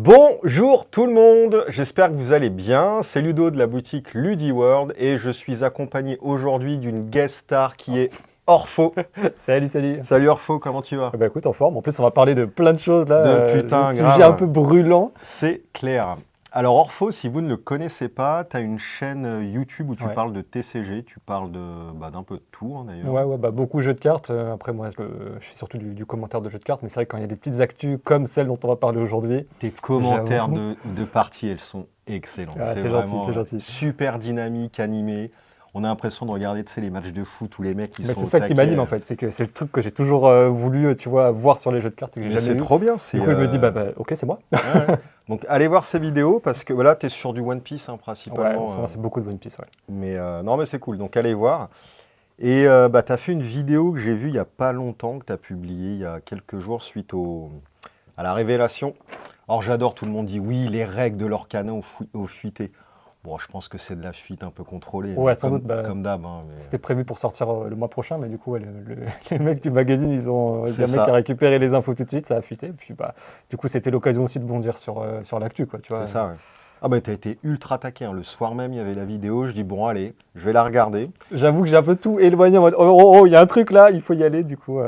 Bonjour tout le monde, j'espère que vous allez bien. C'est Ludo de la boutique LudiWorld et je suis accompagné aujourd'hui d'une guest star qui est Orpho. Salut, salut. Salut Orpho, comment tu vas? Bah écoute, en forme. En plus, on va parler de plein de choses là. De Le putain, sujet un grave. peu brûlant. C'est clair. Alors Orpho, si vous ne le connaissez pas, tu as une chaîne YouTube où tu Ouais. parles de TCG, tu parles d'un peu de tout hein, d'ailleurs. Ouais, bah beaucoup jeux de cartes. Après, moi, je suis surtout du commentaire de jeux de cartes. Mais c'est vrai que quand il y a des petites actus comme celle dont on va parler aujourd'hui. Tes commentaires J'avoue. de parties, elles sont excellents. Ah, C'est c'est gentil, vraiment c'est gentil. super dynamique, animé. On a l'impression de regarder, tu sais, les matchs de foot où les mecs ils Mais sont c'est au ça qui m'anime taquet. en fait. C'est que c'est le truc que j'ai toujours voulu, tu vois, voir sur les jeux de cartes et que j'ai Mais jamais c'est eu. trop bien. Du coup, je me dis, ok, c'est moi. Ouais, ouais. Donc allez voir ces vidéos parce que voilà, tu es sur du One Piece hein, Ouais, en principalement. ce moment, c'est beaucoup de One Piece. Ouais. Mais non, mais c'est cool. Donc allez voir. Et tu as fait une vidéo que j'ai vue il n'y a pas longtemps, que tu as publiée il y a quelques jours suite à la révélation. Alors j'adore, tout le monde dit oui, les règles de l'Orcana ont fuité. Bon, je pense que c'est de la fuite un peu contrôlée, Ouais, mais sans doute. comme d'hab. Hein, mais, C'était prévu pour sortir le mois prochain, mais du coup, ouais, les mecs du magazine, il y a c'est un mec qui a ça, récupéré les infos tout de suite, ça a fuité. Et puis, bah, du coup, c'était l'occasion aussi de bondir sur l'actu, quoi, tu c'est vois. ça. Ouais. Ah bah t'as été ultra taqué. Hein. Le soir même, il y avait la vidéo. Je dis bon, allez, je vais la regarder. J'avoue que j'ai un peu tout éloigné en mode oh, oh, oh, il y a un truc là, il faut y aller, du coup.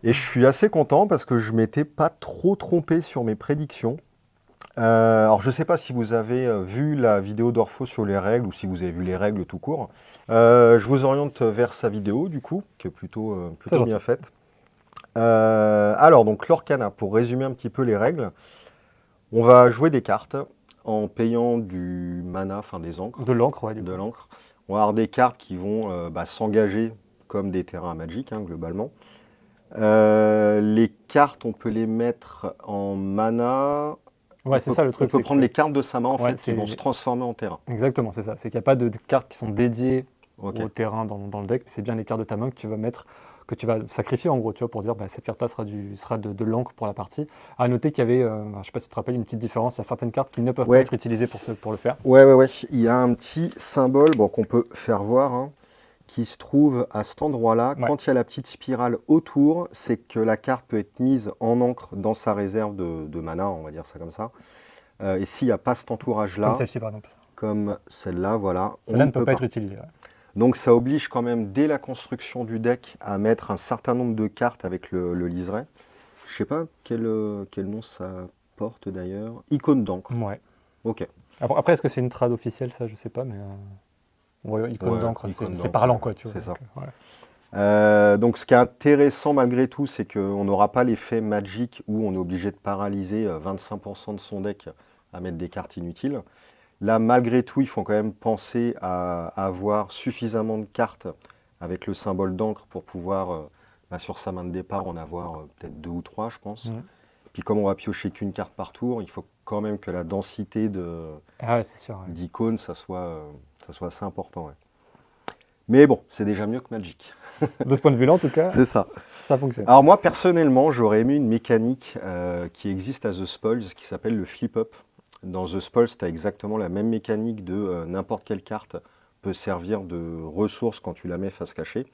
Et je suis assez content parce que je m'étais pas trop trompé sur mes prédictions. Alors je ne sais pas si vous avez vu la vidéo d'Orpho sur les règles ou si vous avez vu les règles tout court. Je vous oriente vers sa vidéo du coup, qui est plutôt, C'est plutôt bien gentil. faite. Alors donc l'Orcana, pour résumer un petit peu les règles, on va jouer des cartes en payant du mana, enfin des encres, De l'encre, ouais, du de coup. l'encre. On va avoir des cartes qui vont s'engager comme des terrains magiques hein, globalement. Les cartes, on peut les mettre en mana. Ouais, c'est ça le On truc, peut c'est prendre que. les cartes de sa main en Ouais, fait qui vont se transformer en terrain. exactement, c'est ça. C'est qu'il n'y a pas de cartes qui sont dédiées Ok. au terrain dans le deck, mais c'est bien les cartes de ta main que tu vas mettre, que tu vas sacrifier en gros, tu vois, pour dire bah, cette carte-là sera de l'encre pour la partie. À noter qu'il y avait, je ne sais pas si tu te rappelles, une petite différence. Il y a certaines cartes qui ne peuvent pas Ouais, être utilisées pour le faire. ouais. Il y a un petit symbole bon, qu'on peut faire voir hein, qui se trouve à cet endroit-là. Ouais, Quand il y a la petite spirale autour, c'est que la carte peut être mise en encre dans sa réserve de mana, on va dire ça comme ça. Et s'il n'y a pas cet comme entourage-là, celle-ci par exemple. comme celle-là, voilà, on Celle-là ne ne peut peut pas pas. être utilisée. Ouais. Donc ça oblige quand même dès la construction du deck à mettre un certain nombre de cartes avec le liseré. Je sais pas quel nom ça porte d'ailleurs. Icône d'encre. Ouais. Ok. Après, est-ce que c'est une trad officielle, ça, je sais pas, mais ouais, icône Ouais, d'encre, icône c'est d'encre, parlant, ouais, quoi, tu vois. c'est ça. Ouais. Donc ce qui est intéressant malgré tout, c'est qu'on n'aura pas l'effet Magic où on est obligé de paralyser 25% de son deck à mettre des cartes inutiles. Là, malgré tout, il faut quand même penser à avoir suffisamment de cartes avec le symbole d'encre pour pouvoir, sur sa main de départ, en avoir peut-être 2 ou 3, je pense. Mhm. Puis comme on va piocher qu'une carte par tour, il faut quand même que la densité Ah ouais, c'est sûr. Ouais. d'icônes, ça soit assez important. Ouais. Mais bon, c'est déjà mieux que Magic. De ce point de vue-là, en tout cas, C'est ça. ça fonctionne. Alors moi, personnellement, j'aurais aimé une mécanique qui existe à The Spoils, qui s'appelle le flip-up. Dans The Spoils, tu as exactement la même mécanique de n'importe quelle carte peut servir de ressource quand tu la mets face cachée.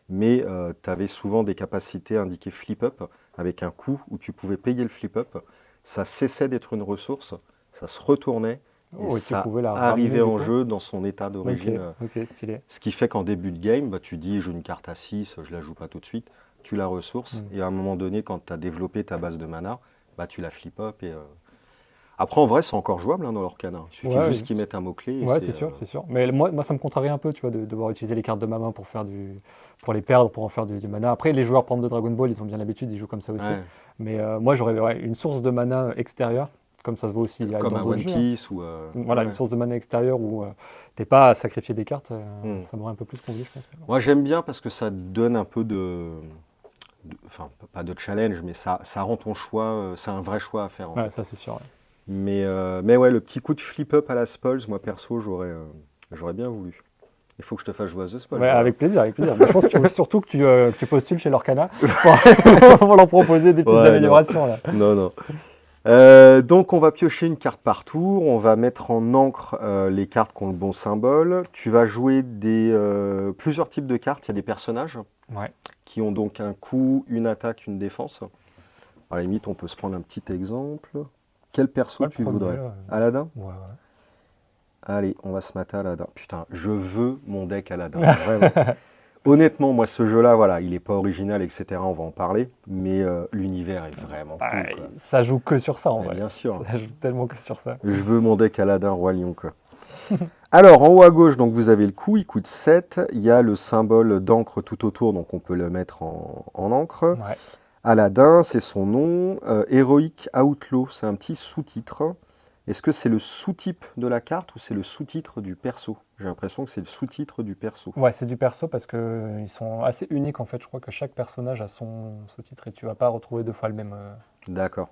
Mais tu avais souvent des capacités indiquées flip-up, avec un coût où tu pouvais payer le flip-up. Ça cessait d'être une ressource, ça se retournait, et Oh, et tu ça pouvais la ramener, arrivait du en coup. jeu dans son état Ok, d'origine. ok, stylé. Ce qui fait qu'en début de game, tu dis, je joue une carte à 6, je la joue pas tout de suite, tu la ressources, Mm. et à un moment donné, quand tu as développé ta base de mana, tu la flip-up. Après, en vrai, c'est encore jouable hein, dans l'Orcana. Il suffit Ouais, juste qu'ils mettent un mot-clé. Et ouais, c'est sûr, c'est sûr. Mais moi, ça me contrarie un peu, tu vois, de devoir utiliser les cartes de ma main pour les perdre, pour en faire du mana. Après, les joueurs, par exemple, de Dragon Ball, ils ont bien l'habitude, ils jouent comme ça aussi. Ouais, Mais moi, j'aurais ouais, une source de mana extérieure, comme ça se voit aussi comme dans un d'autres One jeux. Hein. Piece ou... Voilà, une ouais. source de mana extérieure où t'es pas à sacrifier des cartes, Hmm. ça m'aurait un peu plus convenu, je pense. Mais bon. Moi, j'aime bien parce que ça donne un peu enfin, pas de challenge, mais ça rend ton choix, c'est un vrai choix à faire en Ouais, fait. ça, c'est sûr. Ouais. Mais ouais, le petit coup de flip-up à la Spoils, moi perso, j'aurais bien voulu. Il faut que je te fasse jouer à The Spoils. Ouais, Alors. avec plaisir, avec plaisir. Mais je pense qu'il faut surtout que tu postules chez l'Orcana pour leur proposer des petites Ouais, non. améliorations. Là. Non, non. Donc on va piocher une carte par tour, on va mettre en encre les cartes qui ont le bon symbole. Tu vas jouer plusieurs types de cartes. Il y a des personnages Ouais. qui ont donc un coup, une attaque, une défense. À la limite, on peut se prendre un petit exemple. Quel perso Ouais, le tu premier, voudrais? Aladdin? ouais, Allez, on va se mater Aladdin. Putain, je veux mon deck Aladdin, ouais. vraiment. Honnêtement, moi, ce jeu-là, voilà, il n'est pas original, etc. On va en parler, mais l'univers est vraiment Bah, cool, quoi. ça joue que sur ça, en Mais vrai. bien sûr, Ça joue tellement que sur ça. je veux mon deck Aladdin Roi Lion, quoi. Alors, en haut à gauche, donc vous avez le coup, il coûte 7. Il y a le symbole d'encre tout autour, donc on peut le mettre en encre. Ouais. Aladdin, c'est son nom. Heroic Outlaw, c'est un petit sous-titre. Est-ce que c'est le sous-type de la carte ou c'est le sous-titre du perso? J'ai l'impression que c'est le sous-titre du perso. Ouais, c'est du perso parce que ils sont assez uniques en fait. Je crois que chaque personnage a son sous-titre et tu vas pas retrouver deux fois le même. D'accord.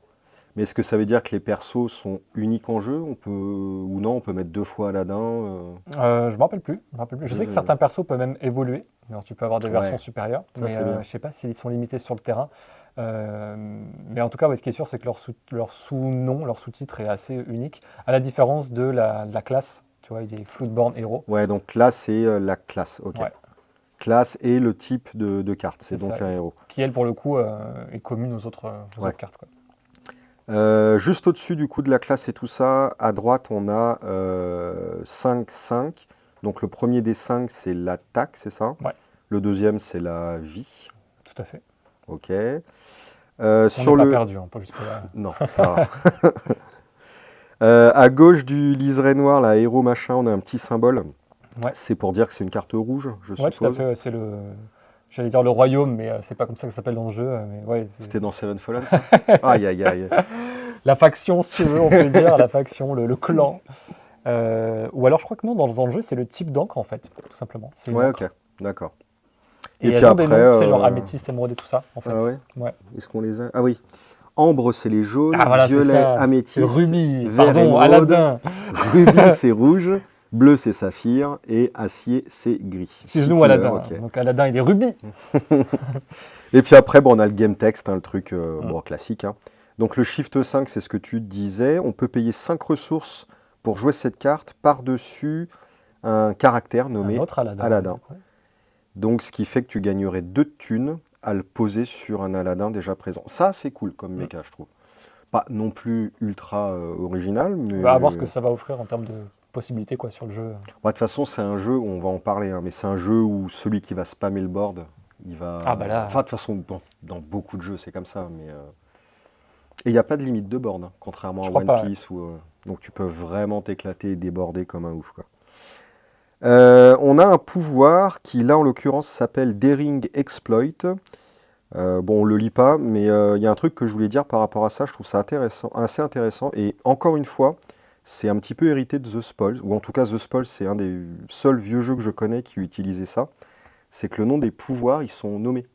Mais est-ce que ça veut dire que les persos sont uniques en jeu? On peut ou non, on peut mettre 2 fois Aladdin. Je me rappelle plus. Je me rappelle plus. Je sais que certains persos peuvent même évoluer. Alors, tu peux avoir des versions Ouais, supérieures, ça mais c'est bien. je sais pas s'ils sont limités sur le terrain. Mais en tout cas, ouais, ce qui est sûr, c'est que leur sous-nom, leur sous-titre est assez unique, à la différence de la classe. Tu vois, il est Floodborn Hero. Ouais, donc là c'est la classe. Ok. Ouais, Classe et le type de carte. C'est c'est ça. donc un héros. Qui, elle, pour le coup, est commune aux Ouais. autres cartes, quoi. Juste au-dessus du coup de la classe et tout ça, à droite on a 5-5. Donc le premier des 5 c'est l'attaque, c'est ça? Ouais, Le deuxième c'est la vie. tout à fait. Ok. On Sur n'est pas le... perdu, hein, pas jusque-là. Non, ça va. À gauche du liseré noir, la héros machin, on a un petit symbole. Ouais. C'est pour dire que c'est une carte rouge, je Ouais, tout à suppose. fait. Ouais, c'est le. J'allais dire le royaume, mais c'est pas comme ça que ça s'appelle dans le jeu. Mais ouais, C'était dans Seven Fallen, ça? Aïe, aïe, aïe. la faction, si tu veux, on peut dire, la faction, le clan. Ou alors, je crois que non, dans le jeu, c'est le type d'encre, en fait, tout simplement. C'est une Ouais, encre. ok, d'accord. Et Et elles puis ont des après... noms, c'est genre améthyste, émeraude et tout ça, en Ah fait. ouais? Ouais. Est-ce qu'on les a? Ah oui. Ambre, c'est les jaunes. Ah voilà, c'est Violet, ça. C'est améthyste. rubis, Vert, pardon, émeraude. Aladdin. Rubis, c'est rouge. Bleu, c'est saphir. Et acier, c'est gris. 6 Excuse-nous, couleurs, Aladdin. ok. Donc Aladdin, il est rubis. Et puis après, bon, on a le game text, hein, le truc Mm. bon, classique, hein. Donc le shift 5, c'est ce que tu disais. On peut payer 5 ressources pour jouer cette carte par-dessus un caractère Un nommé autre Aladdin. Aladdin. Du coup. Donc ce qui fait que tu gagnerais 2 de thunes à le poser sur un Aladdin déjà présent. Ça, c'est cool comme Mm. méca, je trouve. Pas non plus ultra original, On mais... va voir ce que ça va offrir en termes de possibilités quoi, sur le jeu. De toute façon, c'est un jeu, on va en parler, hein, mais c'est un jeu où celui qui va spammer le board, il va... Ah bah là. Enfin, de toute façon, dans beaucoup de jeux, c'est comme ça, mais... Et il n'y a pas de limite de board, hein, contrairement Je à crois One pas, ouais. Piece. Donc tu peux vraiment t'éclater et déborder comme un ouf, quoi. On a un pouvoir qui, là, en l'occurrence, s'appelle Daring Exploit. Bon, on le lit pas, mais il y a un truc que je voulais dire par rapport à ça. Je trouve ça intéressant, assez intéressant. Et encore une fois, c'est un petit peu hérité de The Spolls, ou en tout cas, The Spolls, c'est un des seuls vieux jeux que je connais qui utilisait ça. C'est que le nom des pouvoirs, ils sont nommés.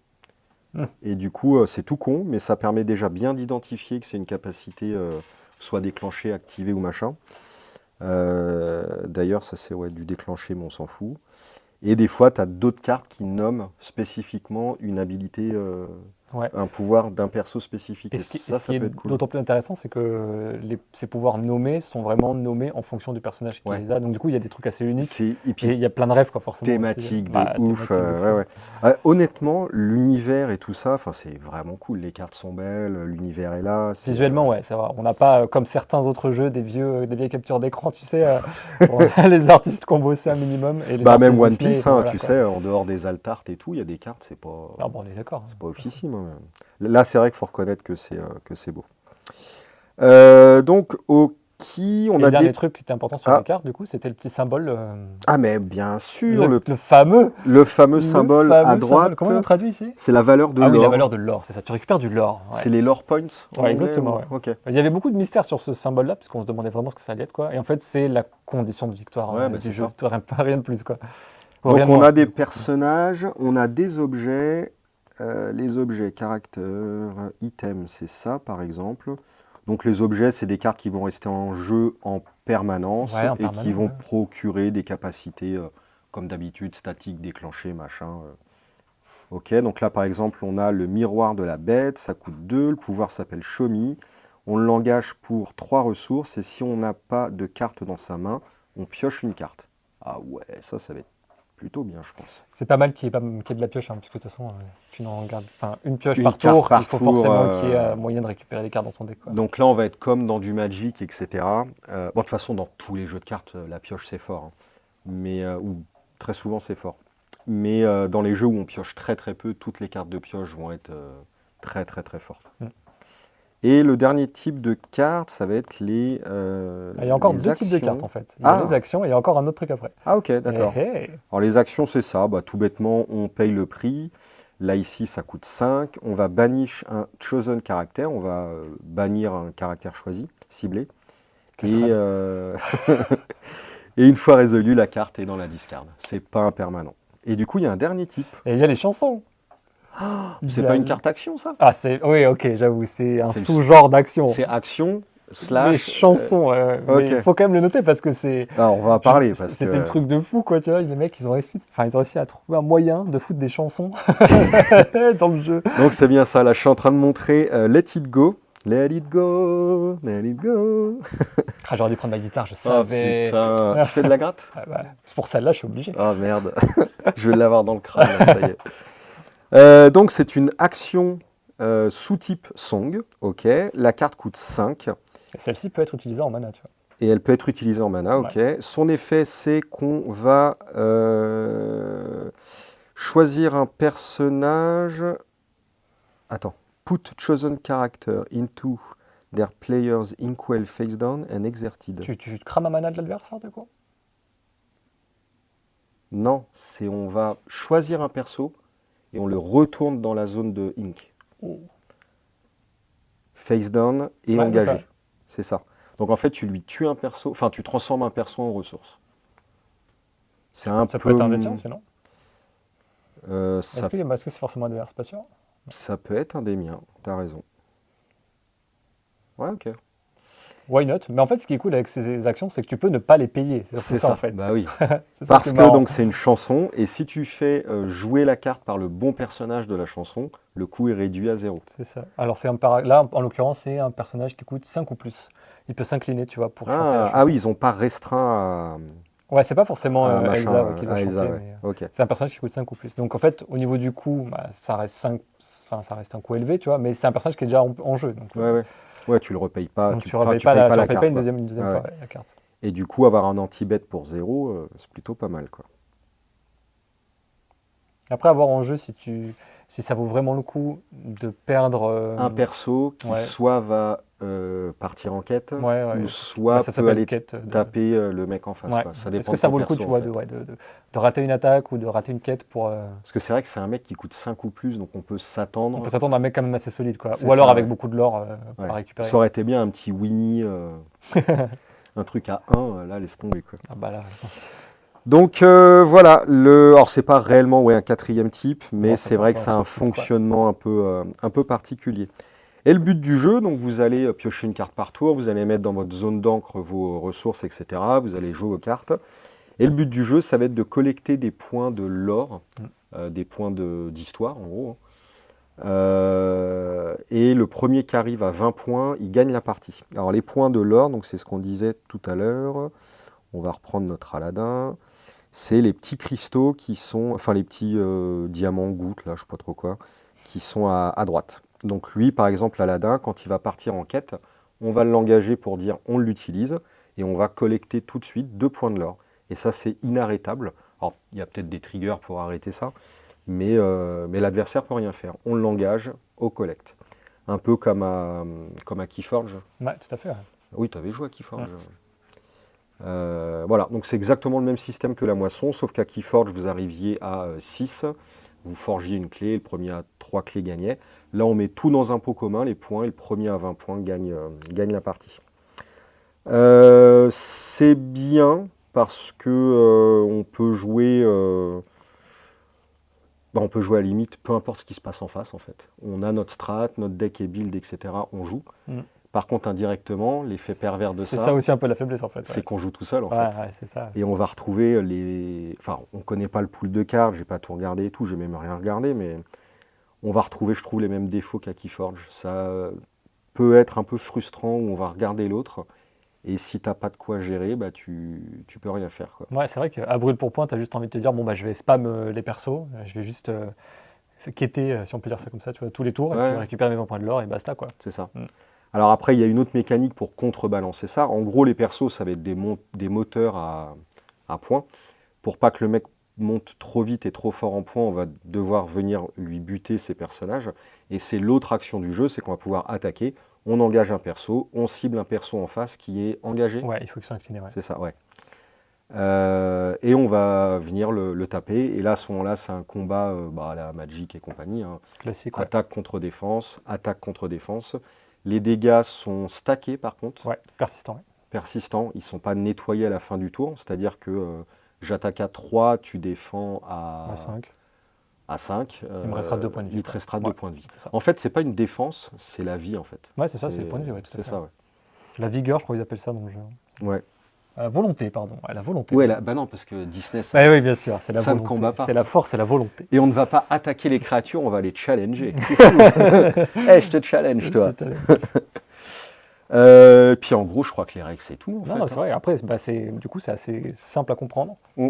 Hmm. Et du coup, c'est tout con, mais ça permet déjà bien d'identifier que c'est une capacité soit déclenchée, activée ou machin. D'ailleurs, ça c'est ouais, du déclencher, mais on s'en fout. Et des fois, tu as d'autres cartes qui nomment spécifiquement une habilité, Ouais. un pouvoir d'un perso spécifique. Et Et ce ça qui est peut être cool. d'autant plus intéressant, c'est que ces pouvoirs nommés sont vraiment nommés en fonction du personnage qui Ouais. les a. Donc du coup, il y a des trucs assez uniques. Et Et puis il y a plein de rêves, quoi, forcément. Aussi. thématique de Bah, ouf. thématique de Ouais, fou. ouais. Honnêtement, l'univers et tout ça, c'est vraiment cool. Les cartes sont belles, l'univers est là. Visuellement, ouais, c'est vrai. On n'a pas, comme certains autres jeux, des vieilles captures d'écran, tu sais, pour les artistes qui ont bossé un minimum. Et les Bah même artistes One Disney, Piece, bon, hein, voilà, tu quoi. sais, en dehors des altarts et tout, il y a des cartes, Ah bon, on est d'accord. c'est pas officime, hein. Là, c'est vrai qu'il faut reconnaître que c'est beau. Donc, au qui, on Et a le dernier des... truc qui était important sur Ah, les cartes, du coup, c'était le petit symbole, ah, mais bien sûr, le fameux, le fameux symbole à symbole. droite, Comment on le traduit ici? c'est la valeur de Ah oui, la l'or. valeur de l'or, c'est ça. Tu récupères du lore. Ouais. C'est les lore points en Ouais, anglais exactement. ou- Ouais. Ok. Il y avait beaucoup de mystères sur ce symbole-là, parce qu'on se demandait vraiment ce que ça allait être, quoi. Et en fait, c'est la condition de victoire Ouais, bah, du c'est jeu. ça. Rien de plus, quoi. Ou Donc rien de on moins. a des personnages, on a des objets, les objets, caractères, items, c'est ça par exemple. Donc les objets, c'est des cartes qui vont rester en jeu en permanence Ouais, en et qui permanent. vont Ouais. procurer des capacités, comme d'habitude, statiques, déclenchées, machin. Ok, donc là par exemple, on a le miroir de la bête, ça coûte 2, le pouvoir s'appelle Shomi. On l'engage pour 3 ressources et si on n'a pas de carte dans sa main, on pioche une carte. Ah ouais, ça va être plutôt bien, je pense. C'est pas mal qu'il y ait de la pioche, hein, parce que de toute façon, tu n'en gardes, enfin, une pioche Une par carte tour, par il faut tour, forcément qu'il y ait moyen de récupérer des cartes dans ton deck, quoi. Donc là, on va être comme dans du Magic, etc. Bon, de toute façon, dans tous les jeux de cartes, la pioche, c'est fort, hein. Mais, ou très souvent, c'est fort. Mais dans les jeux où on pioche très très peu, toutes les cartes de pioche vont être très très très fortes. Mm. Et le dernier type de carte, ça va être Il y a encore les deux types de cartes actions. en fait. Il y a les Ah, actions et il y a encore un autre truc après. ah ok, Eh, d'accord. eh. Alors les actions, c'est ça. Bah, tout bêtement, on paye le prix. Là, ici, ça coûte 5. On va banish un chosen caractère. On va bannir un caractère choisi, ciblé. Quel Et, trad. et une fois résolu, la carte est dans la discard. C'est pas un permanent. Et du coup, il y a un dernier type. Et il y a les chansons. C'est Il y pas a- une carte action, ça? Ah, c'est. Oui, ok, j'avoue, c'est un C'est le- sous-genre d'action. C'est action, Les slash. chansons, mais Ok. il faut quand même le noter parce que c'est. Alors, on va en parler parce C'était le que. truc de fou, quoi, tu vois. Les mecs, ils ont réussi à trouver un moyen de foutre des chansons dans le jeu. Donc, c'est bien ça. Là, je suis en train de montrer Let It Go. Let It Go, Let It Go. Ah, j'aurais dû prendre ma guitare, je Oh savais. putain. Tu fais de la gratte? Ah, bah, pour celle-là, je suis obligé. Oh merde. Je vais l'avoir dans le crâne, là, ça y est. Donc, c'est une action sous-type Song. Ok. La carte coûte 5. Et celle-ci peut être utilisée en mana, tu vois. Et elle peut être utilisée en mana, ok. Son effet, c'est qu'on va choisir un personnage. Attends. Put chosen character into their player's inkwell face down and exerted. Tu crames un mana de l'adversaire, du coup? Non, c'est on va choisir un perso et on le retourne dans la zone de ink. Oh. Face down et Ouais, engagé. c'est ça. C'est ça. Donc en fait, tu lui tues un perso, enfin tu transformes un perso en ressource. C'est un Ça peu. peut être un des tiens, sinon. Ça, Est-ce que c'est forcément adverse? Pas sûr. ça peut être un des miens, t'as raison. Ouais, ok. Why not? Mais en fait, ce qui est cool avec ces actions, c'est que tu peux ne pas les payer. C'est C'est surtout ça, ça, en fait. bah oui. C'est ça Parce qui est que marrant. donc c'est une chanson, et si tu fais jouer la carte par le bon personnage de la chanson, le coût est réduit à 0. C'est ça. Alors, là, en l'occurrence, c'est un personnage qui coûte 5 ou plus. Il peut s'incliner, tu vois, pour chanter la Ah, chanson. oui, ils n'ont pas restreint Ouais, c'est pas forcément à machin, Elsa ouais, qui doit à chanter, Elsa, ouais. mais Ok. c'est un personnage qui coûte 5 ou plus. Donc, en fait, au niveau du coût, bah, ça reste 5, enfin, ça reste un coût élevé, tu vois, mais c'est un personnage qui est déjà en jeu. Donc, Ouais, ouais. Ouais, tu le repayes pas, donc tu tu ne repayes tu pas, payes pas tu la repayes carte, pas une quoi. deuxième Ouais, fois ouais. ouais, la carte. Et du coup, avoir un anti-bet pour 0, c'est plutôt pas mal, quoi. Après, avoir en jeu, si ça vaut vraiment le coup de perdre. Un perso qui ouais. soit va partir en quête, Ouais, ouais. ou Bah, soit ça peut s'appelle aller quête. taper le mec en face, Ouais. quoi. Ça Est-ce dépend que de ça ton vaut le coup, perso, tu en vois, fait. de rater une attaque ou de rater une quête pour. Parce que c'est vrai que c'est un mec qui coûte 5 ou plus, donc on peut On s'attendre. peut s'attendre à un mec quand même assez solide, quoi. C'est Ou alors ça, avec ouais. beaucoup de lore Ouais. à récupérer. Ça aurait été bien un petit Winnie, un truc à 1, là, laisse tomber, quoi. Ah bah là, Donc voilà, alors c'est pas réellement un quatrième type, mais bon, ça c'est peut vrai être que un c'est un sous-type, quoi. fonctionnement un peu particulier. Et le but du jeu, donc vous allez piocher une carte par tour, vous allez mettre dans votre zone d'encre vos ressources, etc. Vous allez jouer vos cartes. Et le but du jeu, ça va être de collecter des points de lore, des points d'histoire en gros. Et le premier qui arrive à 20 points, il gagne la partie. Alors les points de lore, donc c'est ce qu'on disait tout à l'heure. On va reprendre notre Aladdin. C'est les petits cristaux qui sont, enfin les petits diamants gouttes, là, je sais pas trop quoi, qui sont à droite. Donc lui, par exemple, Aladdin, quand il va partir en quête, on va l'engager pour dire on l'utilise et on va collecter tout de suite 2 points de l'or. Et ça, c'est inarrêtable. Alors, il y a peut-être des triggers pour arrêter ça, mais l'adversaire peut rien faire. On l'engage au collect. Un peu comme à Keyforge. ouais, tout à fait. Ouais. Oui, tu avais joué à Keyforge. Voilà, donc c'est exactement le même système que la moisson, sauf qu'à Keyforge, vous arriviez à 6, vous forgiez une clé, le premier à 3 clés gagnait. Là, on met tout dans un pot commun, les points, et le premier à 20 points gagne la partie. C'est bien parce que on peut jouer à la limite, peu importe ce qui se passe en face, en fait. On a notre strat, notre deck est build, etc. On joue. Par contre, indirectement, l'effet pervers de C'est ça aussi un peu la faiblesse, en fait. c'est qu'on joue tout seul, en Ouais, fait. ouais, c'est ça. Et on va retrouver les. Enfin, on ne connaît pas le pool de cartes, j'ai pas tout regardé et tout, j'ai même rien regardé, mais on va retrouver, je trouve, les mêmes défauts qu'à Keyforge. Ça peut être un peu frustrant où on va regarder l'autre, et si t'as pas de quoi gérer, bah tu peux rien faire, quoi. Ouais, c'est vrai qu'à brûle pour point, tu as juste envie de te dire bon, bah, je vais spam les persos, je vais juste quêter, si on peut dire ça comme ça, tu vois, tous les tours, et Ouais. tu récupères les 20 points de l'or et basta, quoi. C'est ça. Mm. Alors après, il y a une autre mécanique pour contrebalancer ça. En gros, les persos, ça va être des moteurs à points. Pour pas que le mec monte trop vite et trop fort en points, on va devoir venir lui buter ses personnages. Et c'est l'autre action du jeu, c'est qu'on va pouvoir attaquer. On engage un perso, on cible un perso en face qui est engagé. Ouais, il faut qu'ils soient inclinés, ouais. C'est ça, ouais. Et on va venir le taper. Et là, à ce moment-là, c'est un combat à la Magic et compagnie, hein. Classique, ouais. Attaque contre défense, attaque contre défense. Les dégâts sont stackés par contre, Ouais, persistant, ouais. persistants. Ils ne sont pas nettoyés à la fin du tour. C'est-à-dire que j'attaque à 3, tu défends À 5. à 5. Il me restera 2 points de vie, Il te quoi. restera Ouais, 2 points de vie. c'est ça. En fait, c'est pas une défense, c'est la vie en fait. Ouais, c'est ça, c'est le point de vue, ouais, tout à C'est fait. ça, ouais. La vigueur, je crois qu'ils appellent ça dans le jeu. Ouais. Volonté, pardon. Ouais, la volonté. Ouais, bah non, parce que Disney, ça, Ouais, oui, bien sûr, c'est la ça ne volonté. combat pas. C'est la force et la volonté. Et on ne va pas attaquer les créatures, on va les challenger. Eh, je te challenge, toi. Tout à fait. Puis en gros, je crois que les règles, c'est tout. En Non, fait, non, c'est vrai. Après, bah, du coup, c'est assez simple à comprendre, Mm.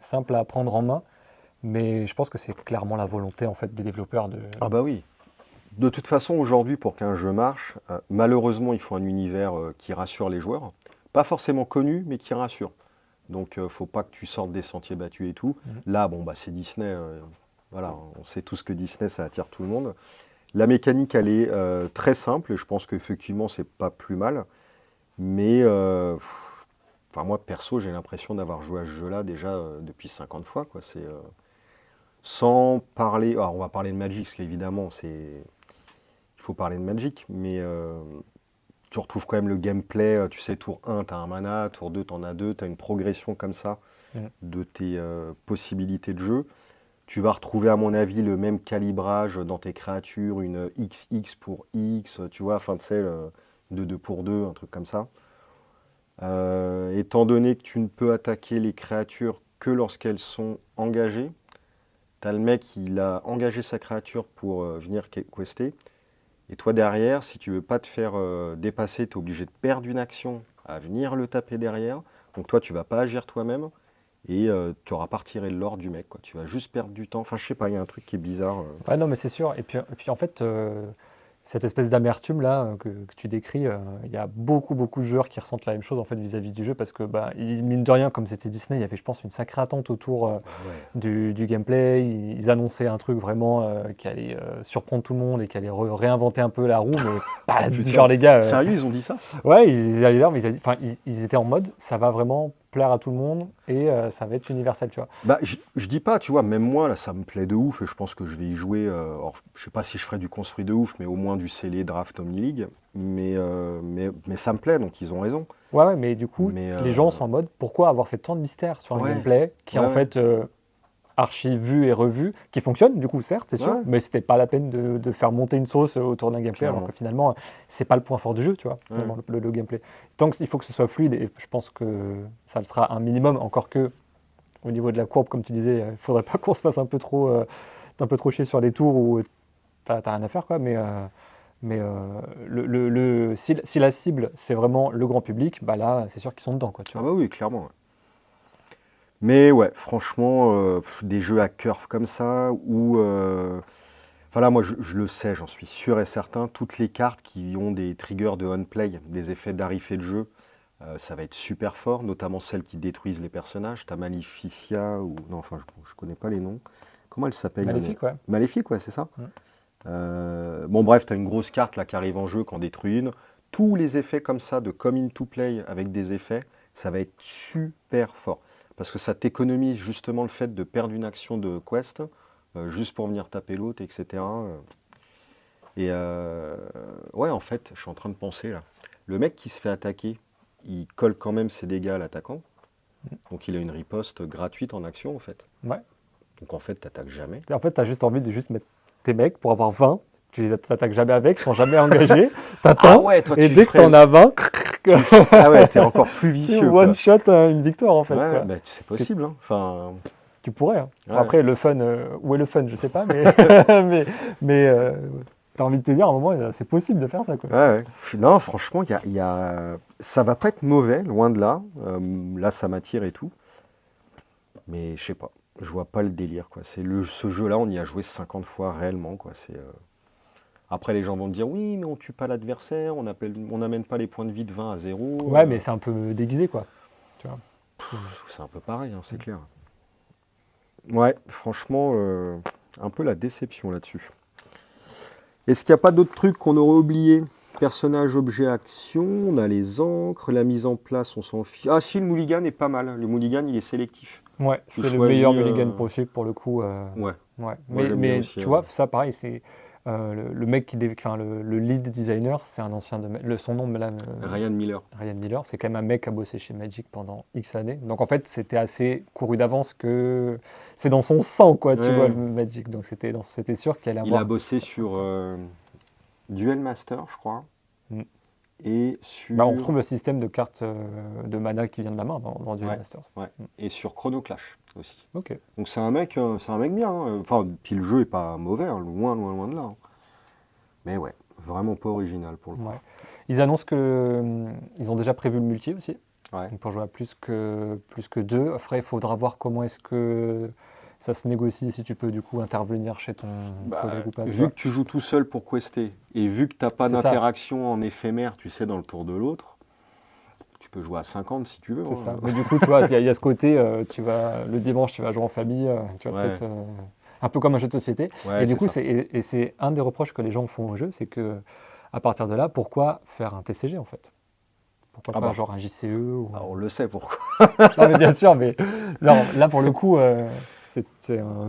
simple à prendre en main, mais je pense que c'est clairement la volonté en fait des développeurs de. Ah bah oui. De toute façon, aujourd'hui, pour qu'un jeu marche, malheureusement, il faut un univers qui rassure les joueurs. Pas forcément connu, mais qui rassure. Donc, faut pas que tu sortes des sentiers battus et tout. Là, bon, bah, c'est Disney. Voilà, on sait tous que Disney, ça attire tout le monde. La mécanique, elle est très simple. Et je pense qu'effectivement, c'est pas plus mal. Mais, enfin, moi, perso, j'ai l'impression d'avoir joué à ce jeu-là déjà depuis 50 fois, quoi. C'est sans parler. Alors, on va parler de Magic, parce qu'évidemment, il faut parler de Magic, mais tu retrouves quand même le gameplay. Tu sais, tour 1, tu as un mana, tour 2, tu en as 2, tu as une progression comme ça de tes possibilités de jeu. Tu vas retrouver, à mon avis, le même calibrage dans tes créatures, une XX pour X, tu vois, enfin, tu sais, de 2 pour 2, un truc comme ça. Étant donné que tu ne peux attaquer les créatures que lorsqu'elles sont engagées, tu as le mec, il a engagé sa créature pour venir quester. Et toi derrière, si tu veux pas te faire dépasser, tu es obligé de perdre une action à venir le taper derrière. Donc toi, tu vas pas agir toi-même et tu n'auras pas retiré l'or du mec, quoi. Tu vas juste perdre du temps. Enfin, je sais pas, il y a un truc qui est bizarre. Ouais, non, mais c'est sûr. Et puis en fait, cette espèce d'amertume là que tu décris, il y a beaucoup de joueurs qui ressentent la même chose en fait vis-à-vis du jeu parce que bah, mine de rien, comme c'était Disney, il y avait, je pense, une sacrée attente autour Ouais. du gameplay. Ils annonçaient un truc vraiment qui allait surprendre tout le monde et qui allait réinventer un peu la roue. Mais bah, Putain. genre les gars, Sérieux, ils ont dit ça? ouais, ils allaient là, mais enfin, ils étaient en mode, ça va vraiment plaire à tout le monde et ça va être universel, tu vois. Bah, je dis pas, tu vois, même moi, là, ça me plaît de ouf et je pense que je vais y jouer. Alors, je sais pas si je ferai du construit de ouf, mais au moins du scellé draft Omni-League. Mais ça me plaît, donc ils ont raison. Ouais, mais du coup, Mais, les gens sont en mode, pourquoi avoir fait tant de mystères sur un Ouais. gameplay qui est en Ouais, fait archi vu et revu, qui fonctionne du coup, certes, c'est sûr, Ouais. mais c'était pas la peine de faire monter une sauce autour d'un gameplay, alors Clairement. que finalement, c'est pas le point fort du jeu, tu vois, finalement, le gameplay. Tant qu'il faut que ce soit fluide, et je pense que ça le sera un minimum, encore que au niveau de la courbe, comme tu disais, il faudrait pas qu'on se fasse un peu trop chier sur les tours où t'as rien à faire, quoi, mais si la cible, c'est vraiment le grand public, bah là, c'est sûr qu'ils sont dedans, quoi, tu Ah vois. bah oui, clairement. Ouais. Mais ouais, franchement, des jeux à curve comme ça, où... Enfin là, moi, je le sais, j'en suis sûr et certain, toutes les cartes qui ont des triggers de on-play, des effets d'arrivée de jeu, ça va être super fort, notamment celles qui détruisent les personnages. T'as Maleficia, ou... Non, enfin, je connais pas les noms. Comment elle s'appelle? Maléfique, ouais. Maléfique, ouais, c'est ça. Mm. Bon, bref, tu as une grosse carte là qui arrive en jeu, qui en détruit une. Tous les effets comme ça de come into play avec des effets, ça va être super fort. Parce que ça t'économise justement le fait de perdre une action de quest, juste pour venir taper l'autre, etc. Et ouais, en fait, je suis en train de penser là. Le mec qui se fait attaquer, il colle quand même ses dégâts à l'attaquant. Donc il a une riposte gratuite en action en fait. Ouais. Donc en fait, t'attaques jamais. Et en fait, t'as juste envie de juste mettre tes mecs pour avoir 20, tu les attaques jamais avec, ils sont jamais engagés, t'attends, ouais, toi, et tu dès que ferais- t'en as 20, Ah ouais, t'es encore plus vicieux. quoi. one shot une victoire en fait. Ouais, quoi. bah, c'est possible. Hein. Enfin, Tu pourrais. Hein. Bon, Ouais. après, le fun, où est le fun, je sais pas, mais, mais t'as envie de te dire à un moment, c'est possible de faire ça. Quoi. ouais. Non, franchement, ça va pas être mauvais, loin de là. Là, ça m'attire et tout. Mais je sais pas. Je vois pas le délire, quoi. Ce jeu-là, on y a joué 50 fois réellement, quoi. Après, les gens vont me dire, oui, mais on tue pas l'adversaire, on n'amène pas les points de vie de 20 à 0. Ouais, mais c'est un peu déguisé, quoi. Tu vois. C'est- C'est un peu pareil, hein, c'est clair. Ouais, franchement, un peu la déception là-dessus. Est-ce qu'il n'y a pas d'autres trucs qu'on aurait oubliés? Personnage, objet, action, on a les encres, la mise en place, on s'en fiche. Ah si, le mulligan est pas mal. Le mulligan, il est sélectif. Ouais, Tu c'est le meilleur choisis. mulligan possible pour le coup. Ouais, Ouais. moi j'aime bien Mais aussi. tu vois, ça pareil, c'est le mec enfin, le lead designer, c'est un ancien de son nom, là, Ryan Miller. Ryan Miller, c'est quand même un mec qui a bossé chez Magic pendant X années. Donc en fait, c'était assez couru d'avance que c'est dans son sang, quoi, tu vois, Ouais. le Magic. Donc c'était sûr qu'il allait Il a avoir. bossé sur Duel Master, je crois, Mm. et Bah, on sur. retrouve le système de cartes de mana qui vient de la main dans Duel Ouais, Masters. ouais. Mm. Et sur Chrono Clash aussi. Ok. Donc c'est un mec bien, hein. Enfin, puis le jeu est pas mauvais, hein, loin, loin, loin de là, hein. Mais ouais, vraiment pas original pour le coup. Ouais. Ils annoncent que ils ont déjà prévu le multi aussi. Ouais. Donc pour jouer à plus que deux. Après, il faudra voir comment est-ce que ça se négocie, si tu peux du coup intervenir chez ton collègue ou pas. Tu Vu vois. que tu joues tout seul pour quester, et vu que t'as pas C'est ça, d'interaction en éphémère, tu sais, dans le tour de l'autre, tu peux jouer à 50 si tu veux, c'est ça. hein. Mais du coup, tu vois, il y a ce côté, le dimanche, tu vas jouer en famille, tu vas Ouais, peut-être un peu comme un jeu de société. ouais, Et du c'est coup, ça. et c'est un des reproches que les gens font au jeu, c'est que à partir de là, pourquoi faire un TCG en fait? Pourquoi Ah pas bah, genre un JCE ou... on le sait pourquoi. Non, mais bien sûr, mais non, là pour le coup,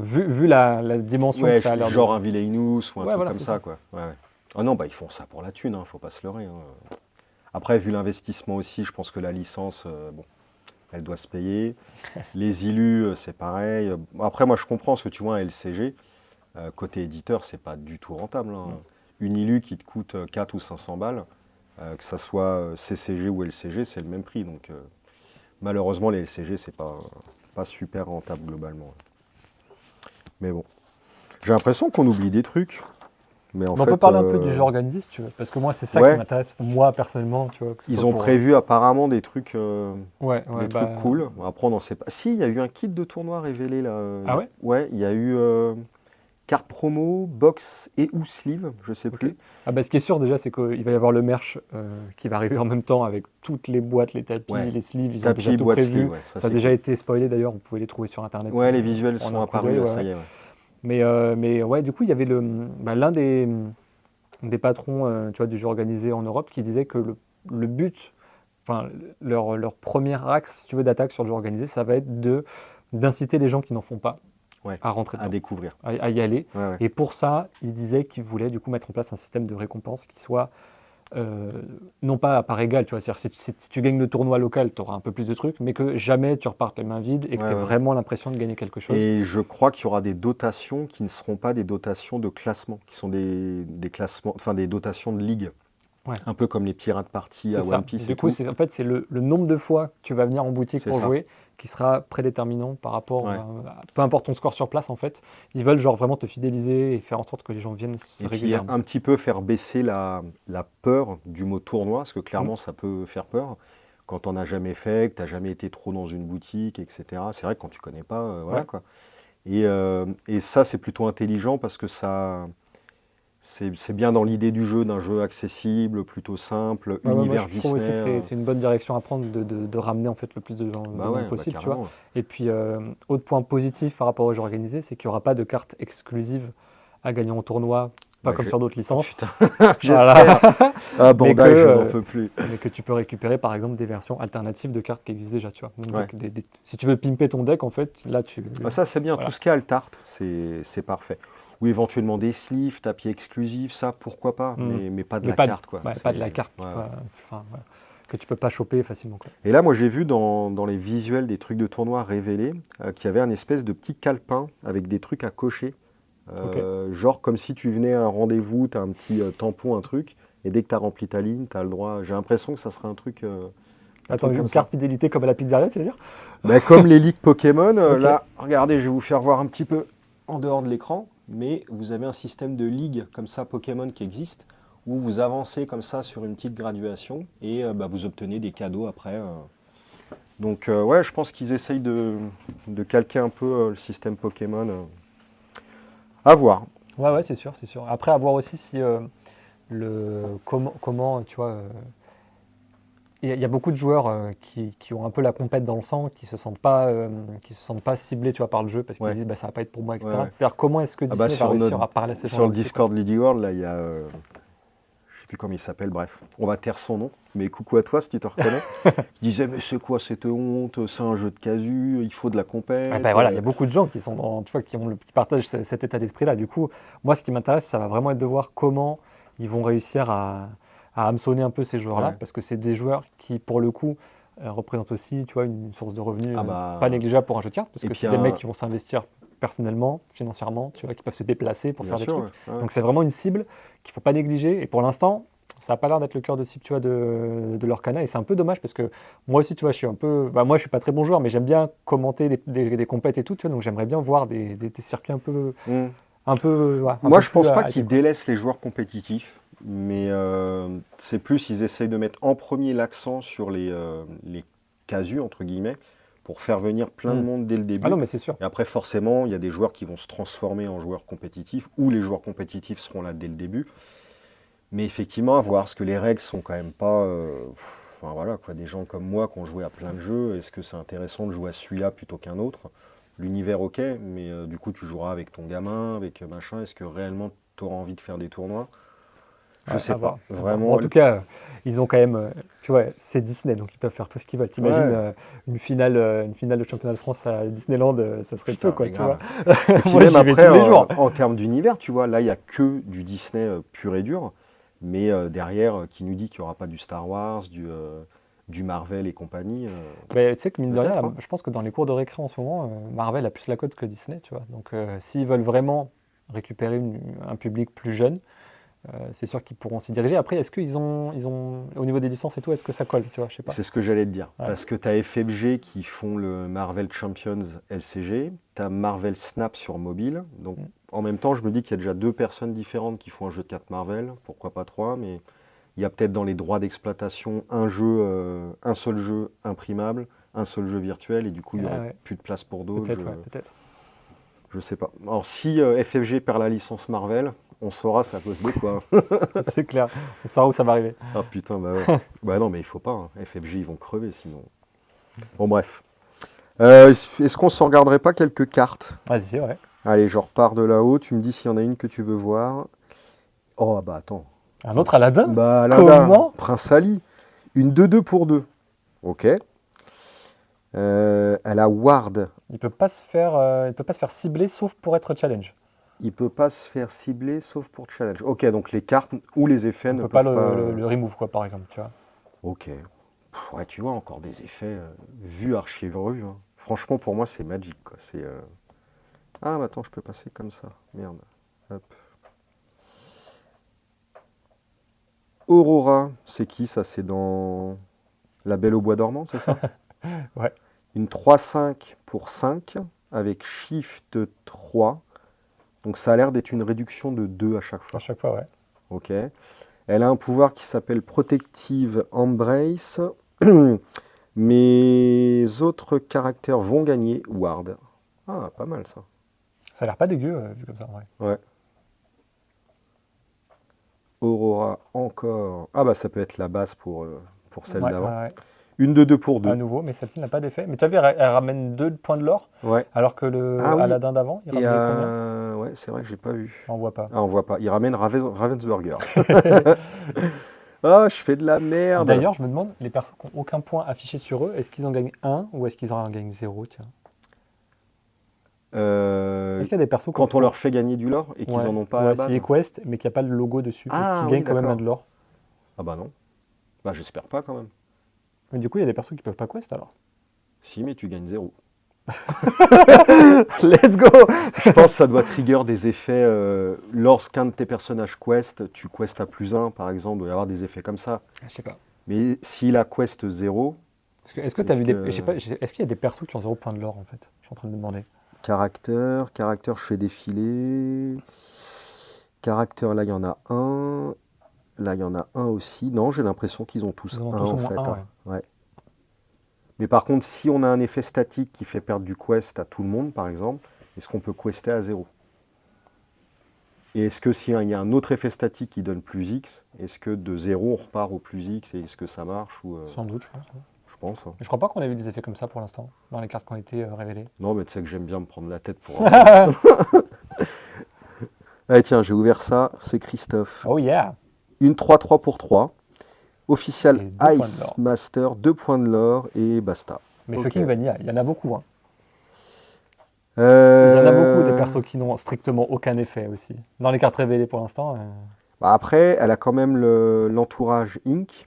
vu la dimension que Ouais, ça a l'air de. genre un Villainous ou un Ouais, truc voilà, comme c'est ça, ça. quoi. Ouais, ouais. Ah non, bah ils font ça pour la thune, hein, faut pas se leurrer, hein. Après, vu l'investissement aussi, je pense que la licence, bon, elle doit se payer. Les illus, c'est pareil. Après, moi, je comprends ce que tu vois, un LCG, côté éditeur, c'est pas du tout rentable, hein. Mm. Une illu qui te coûte 4 ou 500 balles, que ça soit CCG ou LCG, c'est le même prix. Donc, malheureusement, les LCG, c'est pas super rentable globalement. Mais bon, j'ai l'impression qu'on oublie des trucs. Mais en Mais on peut fait, parler un peu du jeu organisé si tu veux, parce que moi c'est ça qui ouais, m'intéresse, moi personnellement, tu vois, que ce ils soit ont pour. prévu apparemment Ouais, des ouais, trucs bah. cool. Après, on n'en sait pas. Si, il y a eu un kit de tournoi révélé là. Ah ouais? Ouais, il y a eu carte promo, box et ou sleeve, je sais Ok. plus. Ah bah ce qui est sûr déjà, c'est qu'il va y avoir le merch qui va arriver en même temps avec toutes les boîtes, les tapis, Ouais, les sleeves, ils ont déjà tapis, tout boîte sleeve, prévu. ouais, ça Ça a c'est déjà cool. été spoilé d'ailleurs, vous pouvez les trouver sur internet Ouais, les visuels en sont un coup apparus d'œil, là, ouais, ça ouais. y est. Ouais. Mais ouais, du coup, il y avait l'un des patrons tu vois, du jeu organisé en Europe qui disait que le but, enfin, leur premier axe, si tu veux, d'attaque sur le jeu organisé, ça va être d'inciter les gens qui n'en font pas Ouais, à rentrer à dedans, découvrir. à y aller. Ouais, ouais. Et pour ça, il disait qu'il voulait du coup mettre en place un système de récompense qui soit euh, non pas à part égale, tu vois, c'est-à-dire si tu gagnes le tournoi local, tu auras un peu plus de trucs, mais que jamais tu repartes les mains vides et que Ouais, tu aies ouais. vraiment l'impression de gagner quelque chose. Et je crois qu'il y aura des dotations qui ne seront pas des dotations de classement, qui sont des classements, enfin des dotations de ligue. Ouais. Un peu comme les pirates parties C'est à One ça. Piece Du et coup, tout. en fait, c'est le nombre de fois que tu vas venir en boutique C'est pour ça. jouer qui sera prédéterminant par rapport Ouais. peu importe ton score sur place, en fait. Ils veulent genre vraiment te fidéliser et faire en sorte que les gens viennent Et puis régulièrement. un petit peu faire baisser la peur du mot tournoi, parce que Mm. clairement ça peut faire peur quand on n'a jamais fait, que tu n'as jamais été trop dans une boutique, etc. C'est vrai que quand tu connais pas, voilà Ouais. quoi. Et ça c'est plutôt intelligent parce que c'est bien dans l'idée du jeu, d'un jeu accessible, plutôt simple, Ouais, moi, univers je trouve aussi Disney. que c'est une bonne direction à prendre de ramener en fait le plus de Bah monde ouais, bah possible, tu vois. carrément. Et puis, autre point positif par rapport au jeu organisé, c'est qu'il n'y aura pas de cartes exclusives à gagner en tournoi, pas Bah, comme sur d'autres oh licences. putain, Voilà. j'espère. Ah mais Bandai, je n'en que, peux plus. mais que tu peux récupérer par exemple des versions alternatives de cartes qui existent déjà, tu vois. Donc, Ouais. si tu veux pimper ton deck, en fait, là tu. Ah, ça, c'est bien. Tout Voilà. ce qui est Altart, c'est parfait. Ou éventuellement des sleeves, tapis exclusifs, ça, pourquoi pas. Mm. Mais pas de Mais la pas, carte, quoi. ouais, pas de la carte Ouais, ouais. enfin, voilà, que tu peux pas choper facilement, quoi. Et là, moi, j'ai vu dans les visuels des trucs de tournoi révélés qu'il y avait un espèce de petit calepin avec des trucs à cocher. Ok. Genre comme si tu venais à un rendez-vous, tu as un petit tampon, un truc, et dès que tu as rempli ta ligne, tu as le droit. J'ai l'impression que ça serait un Attends, truc comme une ça. carte fidélité comme à la pizzeria, tu veux dire? Bah, comme les ligues Pokémon, Ok. là, regardez, je vais vous faire voir un petit peu en dehors de l'écran, mais vous avez un système de ligue comme ça Pokémon qui existe, où vous avancez comme ça sur une petite graduation et bah, vous obtenez des cadeaux après. Donc ouais, je pense qu'ils essayent de calquer un peu le système Pokémon. À voir. Ouais, ouais, c'est sûr, c'est sûr. Après, à voir aussi si comment, tu vois, il y a beaucoup de joueurs qui ont un peu la compète dans le sang, qui se sentent pas ciblés, tu vois, par le jeu parce qu'ils Ouais, disent bah ça va pas être pour moi, ouais, etc. ouais. C'est-à-dire comment est-ce que Ah bah Disney va réussir à parler à ces sur gens-là le aussi, quoi. Discord Lady World, là, il y a, je sais plus comment il s'appelle, bref, on va taire son nom, mais coucou à toi si tu te reconnais. Il disait, mais c'est quoi cette honte, c'est un jeu de casu, il faut de la Ah ben compète. voilà, il y a beaucoup de gens qui sont tu vois, qui partagent cet état d'esprit-là. Du coup, moi, ce qui m'intéresse, ça va vraiment être de voir comment ils vont réussir à hameçonner un peu ces joueurs-là, Ouais. parce que c'est des joueurs qui, pour le coup, représentent aussi, tu vois, une source de revenus Ah pas bah, négligeable pour un jeu de cartes, parce et que puis c'est des mecs qui vont s'investir personnellement, financièrement, tu vois, qui peuvent se déplacer pour bien faire des sûr, trucs. ouais, ouais. Donc c'est vraiment une cible qu'il faut pas négliger. Et pour l'instant, ça n'a pas l'air d'être le cœur de cible, tu vois, de leur canal. Et c'est un peu dommage parce que moi aussi, tu vois, je suis un peu. Bah, moi, je suis pas très bon joueur, mais j'aime bien commenter des compètes et tout, tu vois. Donc j'aimerais bien voir des circuits Hmm. ouais, un Moi, peu je plus pense pas hypés, qu'ils quoi. délaissent les joueurs compétitifs, mais c'est plus, ils essayent de mettre en premier l'accent sur les casus, entre guillemets, pour faire venir plein de Hmm. monde dès le Ah non, début. mais c'est sûr. Et après, forcément, il y a des joueurs qui vont se transformer en joueurs compétitifs, ou les joueurs compétitifs seront là dès le début. Mais effectivement, à voir, parce que les règles sont quand même pas. Enfin voilà, quoi, des gens comme moi qui ont joué à plein de jeux, est-ce que c'est intéressant de jouer à celui-là plutôt qu'un autre? L'univers, ok, mais du coup, tu joueras avec ton gamin, avec machin. Est-ce que réellement tu auras envie de faire des tournois? Je Ouais, sais à pas. voir, à voir. Bon, Vraiment. en tout cas, ils ont quand même, tu vois, c'est Disney, donc ils peuvent faire tout ce qu'ils veulent. T'imagines Ouais, une finale de championnat de France à Disneyland, ça serait feu, putain, quoi, mais tu vois. grave. Et puis Moi, même j'y vais après, tous les jours. en termes d'univers, tu vois, là, il n'y a que du Disney pur et dur. Mais derrière, qui nous dit qu'il n'y aura pas du Star Wars, du Marvel et compagnie, Mais tu sais que mine de rien, peut-être, là, hein. je pense que dans les cours de récré en ce moment, Marvel a plus la cote que Disney, tu vois. Donc, s'ils veulent vraiment récupérer un public plus jeune, c'est sûr qu'ils pourront s'y diriger. Après, est-ce qu'ils ont, au niveau des licences et tout, est-ce que ça colle, tu vois, je sais pas. C'est ce que j'allais te dire. Ouais. Parce que tu as FFG qui font le Marvel Champions LCG, tu as Marvel Snap sur mobile. Donc Mm. en même temps, je me dis qu'il y a déjà deux personnes différentes qui font un jeu de cartes Marvel. Pourquoi pas trois, mais il y a peut-être dans les droits d'exploitation un seul jeu imprimable, un seul jeu virtuel, et du coup, il n'y Ah aurait ouais, plus de place pour d'autres. peut-être, ouais, peut-être. Je sais pas. Alors si FFG perd la licence Marvel, on saura c'est à cause de quoi. C'est clair. On saura où ça va arriver. Ah putain, bah ouais. Bah non, mais il faut pas, hein. FFG, ils vont crever sinon. Bon, bref. Est-ce qu'on se regarderait pas quelques cartes? Vas-y, ouais. Allez, je repars de là-haut. Tu me dis s'il y en a une que tu veux voir. Oh, bah attends. Un autre Aladdin? Bah, Aladdin, Comment? Prince Ali. Une 2-2 pour 2. Ok. Elle a Ward. Il peut pas se faire cibler sauf pour être challenge. Il peut pas se faire cibler sauf pour challenge. Ok, donc les cartes ou les effets On ne peut pas peuvent pas. le remove, quoi, par exemple, tu vois. Ok. Ouais, tu vois, encore des effets vus, archi revus, hein. Franchement, pour moi, c'est magique, quoi. Ah, mais attends, je peux passer comme ça. Merde. Hop. Aurora, c'est qui ça? C'est dans La Belle au Bois dormant, c'est ça? Ouais. Une 3-5 pour 5 avec Shift 3. Donc ça a l'air d'être une réduction de 2 à chaque À fois. chaque fois, ouais. Ok. Elle a un pouvoir qui s'appelle Protective Embrace. Mes autres caractères vont gagner Ward. Ah, pas mal ça. Ça a l'air pas dégueu, vu comme ça, ouais. Ouais. Aurora encore. Ah bah ça peut être la base pour celle Ouais, d'avant. ouais, ouais. Une de 2 pour À 2. nouveau, mais celle-ci n'a pas d'effet. Mais tu as vu, elle ramène 2 points de l'or, Ouais. alors que Ah le oui. Aladdin d'avant, il Et ramenait combien? ouais, c'est vrai que j'ai pas vu. On voit pas. Ah, on voit pas. Il ramène Ravensburger. Ah, je fais de la merde. D'ailleurs, je me demande, les persos qui n'ont aucun point affiché sur eux, est-ce qu'ils en gagnent un ou est-ce qu'ils en gagnent 0, tiens? Euh, Est-ce qu'il y a des persos quand on leur fait gagner du lore et qu'ils ouais, en ont pas à la ouais, c'est base. les quests, mais qu'il n'y a pas le logo dessus. Est-ce qu'ils Ah oui, gagnent quand même un d'accord. de l'or? Ah bah non. Bah j'espère pas quand même. Mais du coup, il y a des persos qui peuvent pas quest alors. Si, mais tu gagnes 0. Let's go! Je pense que ça doit trigger des effets. Lorsqu'un de tes personnages quest, tu questes à +1 par exemple, il doit y avoir des effets comme ça. Je sais pas. Mais s'il a quest 0, Est-ce que tu as est-ce vu que. je sais pas, est-ce qu'il y a des persos qui ont 0 point de l'or en fait? Je suis en train de me demander. Caractère, je fais défiler. Caractère, là il y en a un. Là il y en a un aussi. Non, j'ai l'impression qu'ils ont tous Ils en ont un tous au en moins fait, un, hein. ouais. Ouais. Mais par contre, si on a un effet statique qui fait perdre du quest à tout le monde, par exemple, est-ce qu'on peut quester à 0? Et est-ce que s'il y a un autre effet statique qui donne plus X, est-ce que de 0 on repart au plus X et est-ce que ça marche ou, Sans doute, je pense. je pense. Hein. Mais je crois pas qu'on ait vu des effets comme ça pour l'instant, dans les cartes qui ont été révélées. Non, mais tu sais que j'aime bien me prendre la tête pour... Allez, tiens, j'ai ouvert ça, c'est Christophe. Oh yeah! Une 3-3 pour 3. Official Et 2 points de Ice l'or. Master, 2 points de l'or et basta. Mais Ok. fucking vanilla, il y en a beaucoup. Hein. Il Euh, y en a beaucoup des persos qui n'ont strictement aucun effet aussi. Dans les cartes révélées pour l'instant. Bah après, elle a quand même l'entourage Ink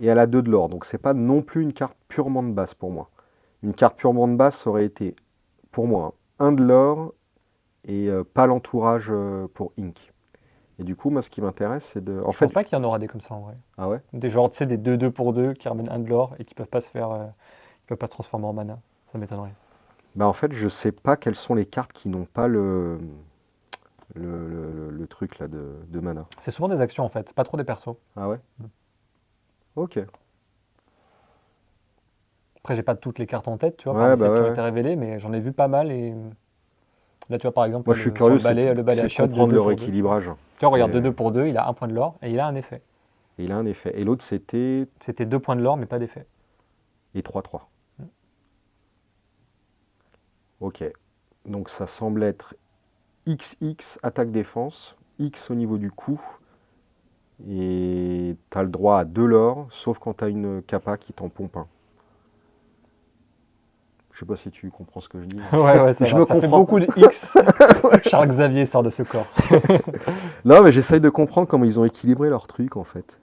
et elle a 2 de l'or. Donc c'est pas non plus une carte purement de base pour moi. Une carte purement de base, ça aurait été, pour moi, 1 de l'or et pas l'entourage pour Ink. Et du coup, moi, ce qui m'intéresse, c'est de... En Je fait... pense pas qu'il y en aura des comme ça en vrai. Ah ouais? Des genres, tu sais, des 2-2 pour 2 qui ramènent 1 de l'or et qui peuvent pas se faire. Ils peuvent pas se transformer en mana. Ça m'étonnerait. Bah en fait, je sais pas quelles sont les cartes qui n'ont pas le truc là de mana. C'est souvent des actions en fait, c'est pas trop des persos. Ah ouais? Mm. Ok. Après, j'ai pas toutes les cartes en tête, tu vois, Ouais, parmi bah celles qui ouais, ont été révélées, mais j'en ai vu pas mal et. Là, tu vois, par exemple, Moi, je suis sur curieux, le balai c'est à de shot, comprendre 2-2 leur pour 2. équilibrage. Tu vois, regarde, C'est- 2-2 pour 2, il a 1 point de l'or et il a un effet. Et il a un effet. Et l'autre, c'était C'était 2 points de l'or, mais pas d'effet. et 3-3. Mm. Ok. Donc ça semble être XX attaque-défense, X au niveau du coup. Et tu as le droit à 2 l'or, sauf quand tu as une capa qui t'en pompe un. Je sais pas si tu comprends ce que je dis. Ouais, ça Je va. me Ça fait comprends. beaucoup de X. Charles Xavier sort de ce corps. Non, mais j'essaye de comprendre comment ils ont équilibré leur truc en fait.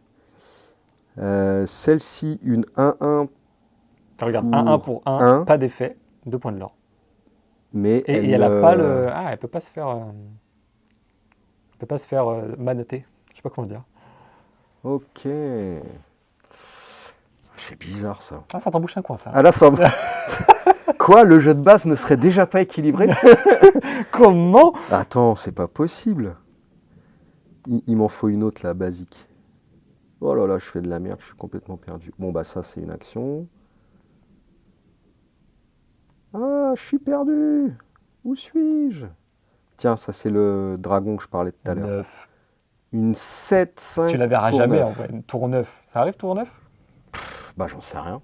Celle-ci, une 1-1, Tu regardes 1-1 pour 1, un, pas d'effet, 2 points de l'or. mais Et elle a pas le. Ah, elle peut pas se faire. Elle peut pas se faire manoter. Je sais pas comment dire. Ok. C'est bizarre ça. Ah, ça t'embouche un coin, ça. Ah là, ça... Quoi, le jeu de base ne serait déjà pas équilibré? Comment? Attends, c'est pas possible. Il m'en faut une autre là, basique. Oh là là, je fais de la merde, je suis complètement perdu. Bon bah ça c'est une action. Ah, je suis perdu. Où suis-je? Tiens, ça c'est le dragon que je parlais tout à l'heure. 9. Une 7-5 Tu la verras pour jamais 9. en vrai. Tour 9. Ça arrive tour 9? Bah j'en sais rien.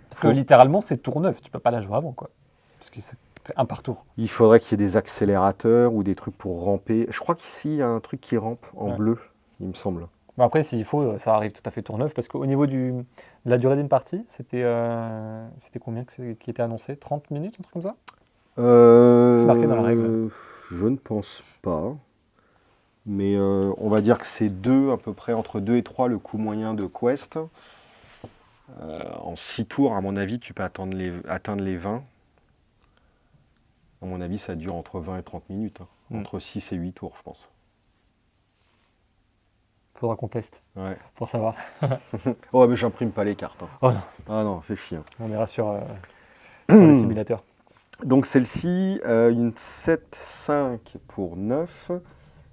Parce que littéralement, c'est tour 9. Tu peux pas la jouer avant, quoi. Parce que c'est un par tour. Il faudrait qu'il y ait des accélérateurs ou des trucs pour ramper. Je crois qu'ici il y a un truc qui rampe en Ouais. bleu, il me semble. Bon, après, s'il faut, ça arrive tout à fait tour 9. Parce qu'au niveau de la durée d'une partie, c'était combien qui était annoncé? 30 minutes, un truc comme ça? C'est marqué dans la règle. Je ne pense pas. Mais on va dire que c'est 2, à peu près entre 2 et 3 le coût moyen de Quest. En 6 tours, à mon avis, tu peux atteindre les 20. À mon avis, ça dure entre 20 et 30 minutes. Hein. Entre 6 et 8 tours, je pense. Faudra qu'on teste Ouais. pour savoir. Oh, mais j'imprime pas les cartes. Hein. Oh non, Ah non, fais chier. on ira sur les simulateurs. Donc celle-ci, une 7-5 pour 9.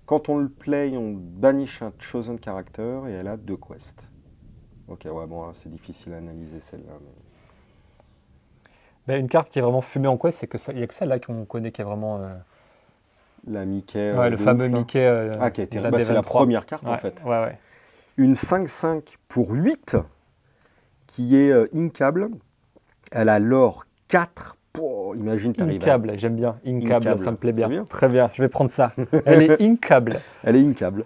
Quand on le play, on banish un chosen character et elle a 2 quests. Ok, ouais, bon, là, c'est difficile à analyser celle-là. Mais... Une carte qui est vraiment fumée en quest, c'est que il n'y a que celle-là qu'on connaît qui est vraiment. La Mickey. Ouais, le de fameux ouf, là. Mickey. Ah, qui a été. de la Bah, c'est la D23. première carte en Ouais, fait. ouais. Une 5-5 pour 8 qui est inkable. Elle a l'or 4. Oh, imagine, t'arrives à... Inkable, j'aime bien. Inkable, Inkable, ça me plaît c'est bien. bien. Très bien, je vais prendre ça. Elle est inkable. Elle est inkable.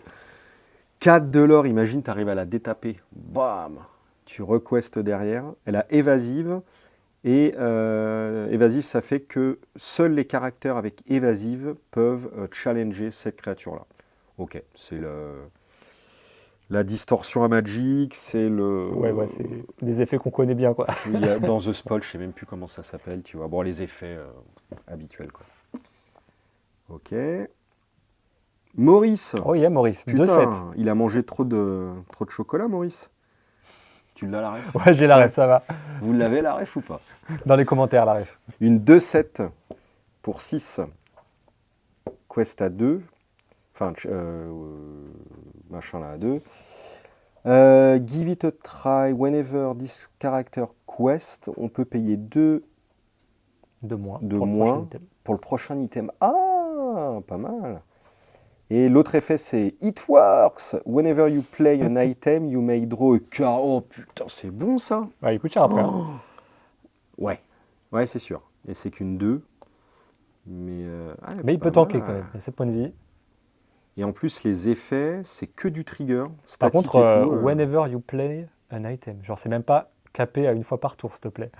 4 de l'or, imagine, t'arrives à la détaper. Bam! Tu requestes derrière. Elle a évasive. Et évasive, ça fait que seuls les caractères avec évasive peuvent challenger cette créature-là. Ok, c'est la distorsion à Magic, c'est le... Ouais, c'est des effets qu'on connaît bien, quoi. Il y a, dans The Spell, je sais même plus comment ça s'appelle, tu vois. Bon, les effets habituels, quoi. Ok. Maurice. Oh yeah, Maurice. Putain, 2-7. il a mangé trop de chocolat, Maurice. Tu l'as la ref? Ouais, j'ai la ref, ça va. Vous l'avez la ref ou pas? Dans les commentaires, la ref. Une 2-7 pour 6. Quest à 2. Enfin, machin là à 2. Give it a try whenever this character Quest, on peut payer 2 De moins. de pour le moins. prochain item. pour le prochain item. Ah, pas mal. Et l'autre effet, c'est It works. Whenever you play an item, you may draw a card. Oh putain, c'est bon ça. Ouais, il coûte cher après. Hein. Oh. Ouais, ouais, c'est sûr. Et c'est qu'une 2. Mais, Mais il pas peut tanker mal. quand même. Il y a 7 points de vie. Et en plus, les effets, c'est que du trigger. Par Statique contre, et tout. whenever you play an item. Genre, c'est même pas capé à une fois par tour, s'il te plaît.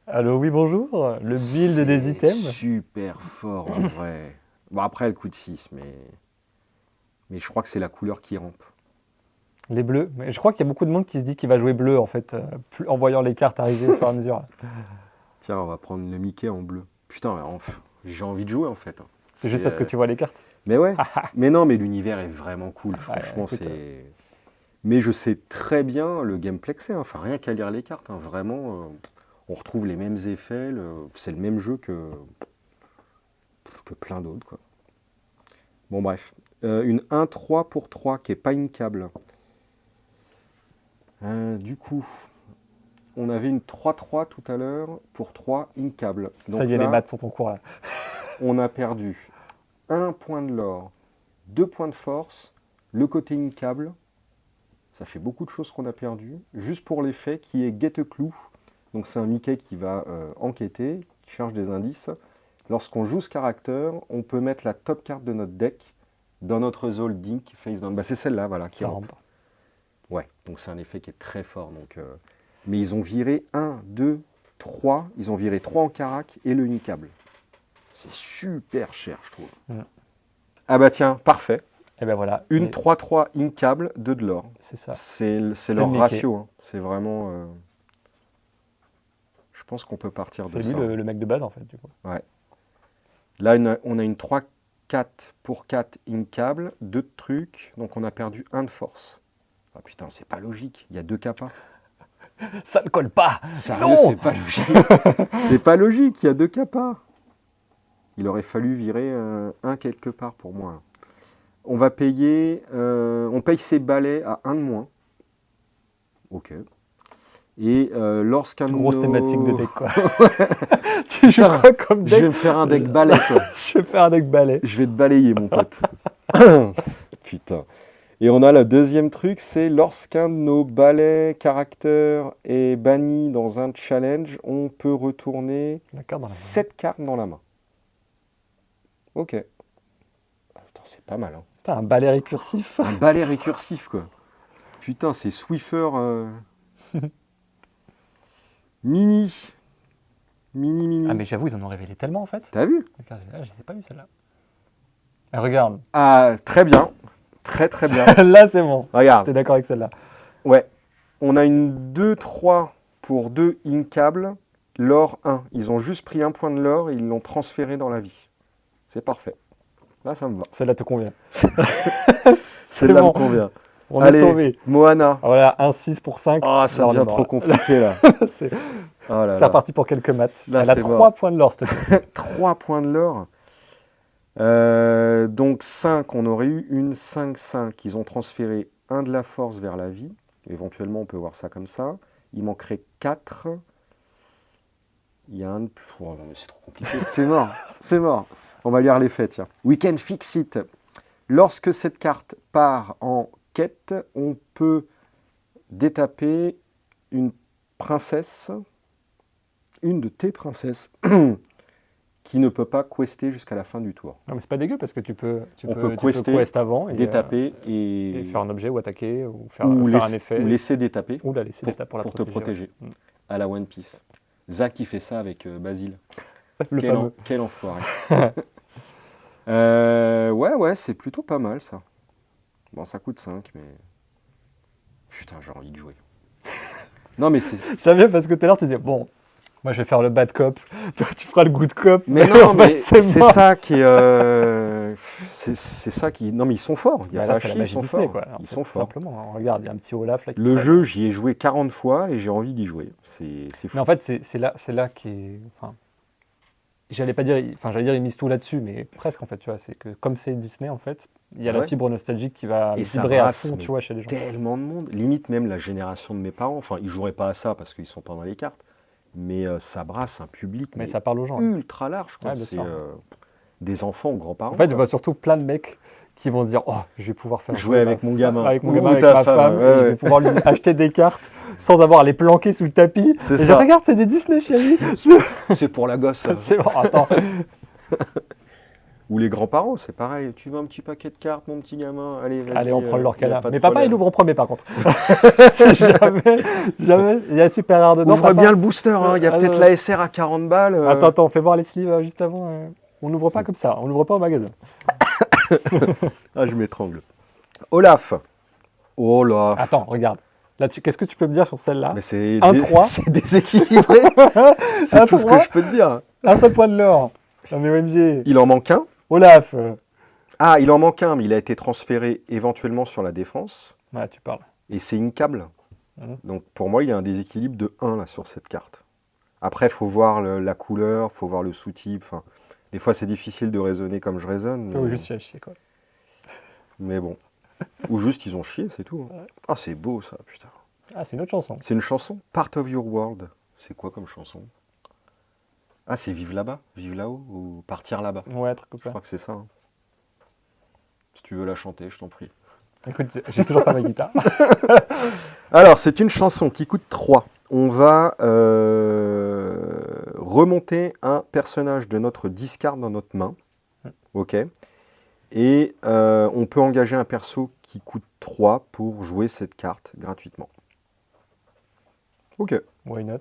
Allô, oui, bonjour. Le build des C'est items. super fort en vrai. Bon, après, elle coûte 6, mais je crois que c'est la couleur qui rampe. Les bleus. Mais je crois qu'il y a beaucoup de monde qui se dit qu'il va jouer bleu, en fait, en voyant les cartes arriver au fur et à mesure. Tiens, on va prendre le Mickey en bleu. Putain, j'ai envie de jouer en fait. C'est juste parce que tu vois les cartes. Mais ouais. Mais non, mais l'univers est vraiment cool. Franchement, écoute, c'est. Mais je sais très bien le gameplay que c'est. Hein. Enfin, rien qu'à lire les cartes. Hein. Vraiment, on retrouve les mêmes effets. C'est le même jeu que plein d'autres, quoi. Bon, bref. Une 1-3 pour 3 qui est pas inkable. Du coup, on avait une 3-3 tout à l'heure pour 3 inkable. Donc Ça y est, là, les maths sont en cours là. on a perdu 1 point de lore, 2 points de force, le côté inkable. Ça fait beaucoup de choses qu'on a perdu. Juste pour l'effet qui est Get a Clue. Donc c'est un Mickey qui va enquêter, qui cherche des indices. Lorsqu'on joue ce caractère, on peut mettre la top carte de notre deck dans notre Zold Dink face down. Bah, c'est celle-là, voilà, qui Ça rampe. rampe. Ouais, donc c'est un effet qui est très fort. Donc, mais ils ont viré 1, 2, 3. Ils ont viré 3 en carac et le inkable. C'est super cher, je trouve. Mm. Ah bah tiens, parfait. Et ben voilà. Une Et 3-3 inkable, 2 de l'or. c'est ça. C'est C'est leur le Mickey. ratio. Hein. C'est vraiment... je pense qu'on peut partir de C'est ça. lui le mec de base en fait, du coup. Là, on a une 3-4 pour 4 inkable, 2 de trucs. Donc on a perdu 1 de force. Ah putain, c'est pas logique. Il y a 2 capas. Ça ne colle pas. Sérieux, Non. c'est pas logique. C'est pas logique, il y a 2 capas. Il aurait fallu virer un quelque part pour moi. On va payer, on paye ses balais à 1 de moins. Ok. Et lorsqu'un Grosse nos- thématique de deck quoi. Tu joues Putain, quoi comme Je vais deck? me faire un deck balai, quoi. Je vais faire un deck balai. Je vais te balayer, mon pote. Putain. Et on a le deuxième truc, c'est lorsqu'un de nos balais caractères est banni dans un challenge, on peut retourner La carte dans la main. 7 cartes dans la main. Ok. Ah, putain, c'est pas mal. Hein. Putain, un balai récursif. Un balai récursif, quoi. Putain, c'est Swiffer. Mini. Mini. Ah mais j'avoue, ils en ont révélé tellement en fait. T'as vu? Regarde, je les ai pas vus celle-là. Ah, regarde. Ah, très bien. Très très bien. Là c'est bon. Regarde. T'es d'accord avec celle-là? Ouais. On a une 2-3 pour 2 inkable. L'or 1. Ils ont juste pris un point de l'or et ils l'ont transféré dans la vie. C'est parfait. Là, ça me va. Celle-là te convient. Celle-là bon. me convient. On Allez, est sauvé. Moana. Voilà, un 6 pour 5. Ah, ça Là, on est devient mort, trop là. compliqué, là. C'est Oh là c'est là. reparti pour quelques maths. Là, Elle a c'est 3 mort. points de l'or, s'il te plaît. 3 points de l'or. Donc 5, on aurait eu une 5-5. Ils ont transféré un de la force vers la vie. Éventuellement, on peut voir ça comme ça. Il manquerait 4. Il y a un de plus. Oh non, mais c'est trop compliqué. C'est mort. C'est mort. On va lire l'effet, tiens. We can fix it. Lorsque cette carte part en quête, on peut détaper une princesse, une de tes princesses, qui ne peut pas quester jusqu'à la fin du tour. Non mais c'est pas dégueu parce que tu peux On peut tu peux quester, quest avant et Détaper et faire un objet ou attaquer ou faire, ou, faire laisser, un effet. ou laisser détaper Ou la laisser d'étape pour la pour te protéger. protéger. À la One Piece. Zach qui fait ça avec Basile. Ouais. Le Quel, fameux. quel enfoiré. Ouais, c'est plutôt pas mal ça. Bon, ça coûte 5, mais... Putain, j'ai envie de jouer. Non, mais c'est... J'aime bien parce que tout à l'heure tu disais bon, moi je vais faire le bad cop, toi tu feras le good cop. Mais en non, fait, mais c'est mort. ça qui est... c'est ça qui... Non, mais ils sont forts. Il y a Bah, pas là, à c'est la chier, ils magie sont Disney forts. quoi. Ils Tout sont forts. Simplement, regarde, il y a un petit Olaf là qui Le traîne. jeu, j'y ai joué 40 fois et j'ai envie d'y jouer. C'est fou. Mais en fait c'est là qui est. Enfin, j'allais pas dire, enfin j'allais dire ils misent tout là-dessus, mais presque en fait, tu vois, c'est que comme c'est Disney en fait, il y a Ah la ouais. fibre nostalgique qui va Et ça vibrer à brasse, fond, mais tu vois, chez les gens. tellement de monde. Limite même la génération de mes parents. Enfin, ils joueraient pas à ça parce qu'ils sont pas dans les cartes. Mais ça brasse un public, Mais mais ça parle aux gens. ultra large, quoi. Ouais, bien C'est sûr. des enfants aux En grands-parents, fait, je quoi. vois surtout plein de mecs qui vont se dire, oh, je vais pouvoir faire Jouer jouer avec mon gamin. avec mon gamin, Ou avec ta ma femme. femme, Ouais, et je vais ouais. pouvoir lui acheter des cartes sans avoir à les planquer sous le tapis. C'est Et je ça. regarde, c'est des Disney, chérie. C'est pour la gosse. C'est bon, attends. Ou les grands-parents, c'est pareil. Tu veux un petit paquet de cartes, mon petit gamin? Allez, vas-y. Allez, on prend le y a Lorcana. pas de Mais papa, il problème. ouvre en premier, par contre. C'est jamais. Il y a super rare dedans. Ouvre papa. bien le booster, hein. Il y a Ah, peut-être non. la SR à 40 balles. Attends, on fait voir les sleeves juste avant. On n'ouvre pas comme ça. On n'ouvre pas au magasin. Ah, je m'étrangle. Olaf. Olaf. Attends, regarde. Là, qu'est-ce que tu peux me dire sur celle-là? Mais c'est Un 3. c'est déséquilibré. C'est Un tout ce que 3. je peux te dire. Un seul point de l'or. Non mais OMG. Il en manque un. Olaf. Ah, il en manque un, mais il a été transféré éventuellement sur la défense. Ouais, tu parles. Et c'est inkable. Mhm. Donc pour moi, il y a un déséquilibre de 1 là, sur cette carte. Après, il faut voir la couleur, il faut voir le sous-type. Enfin, des fois, c'est difficile de raisonner comme je raisonne. Faut Mais, juste y chier, quoi. mais bon. Ou juste, ils ont chié, c'est tout. Ouais. Ah, c'est beau ça, putain. Ah, c'est une autre chanson. C'est une chanson, Part of Your World. C'est quoi comme chanson? Ah, c'est Vive là-bas, Vive là-haut, ou Partir là-bas. Ouais, un truc comme Je ça. crois que c'est ça. Hein. Si tu veux la chanter, je t'en prie. Écoute, j'ai toujours pas ma guitare. Alors, c'est une chanson qui coûte 3. On va remonter un personnage de notre discard dans notre main. Ok. Et on peut engager un perso qui coûte 3 pour jouer cette carte gratuitement. Ok. Why not?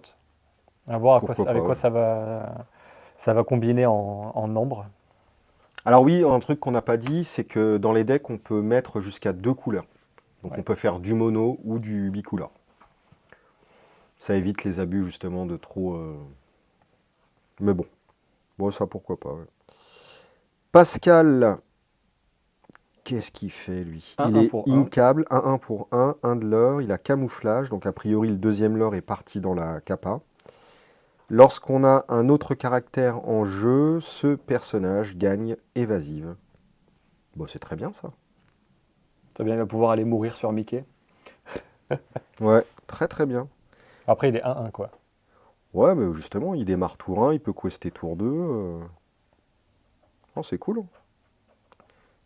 À voir Pourquoi avec pas, quoi ça va combiner en nombre. Alors oui, un truc qu'on n'a pas dit, c'est que dans les decks, on peut mettre jusqu'à 2 couleurs. Donc Ouais. on peut faire du mono ou du bicolore. Ça évite les abus justement de trop... Mais bon. Bon, ça pourquoi pas. Ouais. Pascal, qu'est-ce qu'il fait lui? Un, Il un est pour un. inkable, 1-1 pour 1 de l'or, il a camouflage, donc a priori le deuxième lore est parti dans la capa. Lorsqu'on a un autre caractère en jeu, ce personnage gagne évasive. Bon, c'est très bien ça. Ça bien, il va pouvoir aller mourir sur Mickey. Ouais, très très bien. Après, il est 1-1, quoi. Ouais, mais justement, il démarre tour 1, il peut quester tour 2. Oh, c'est cool.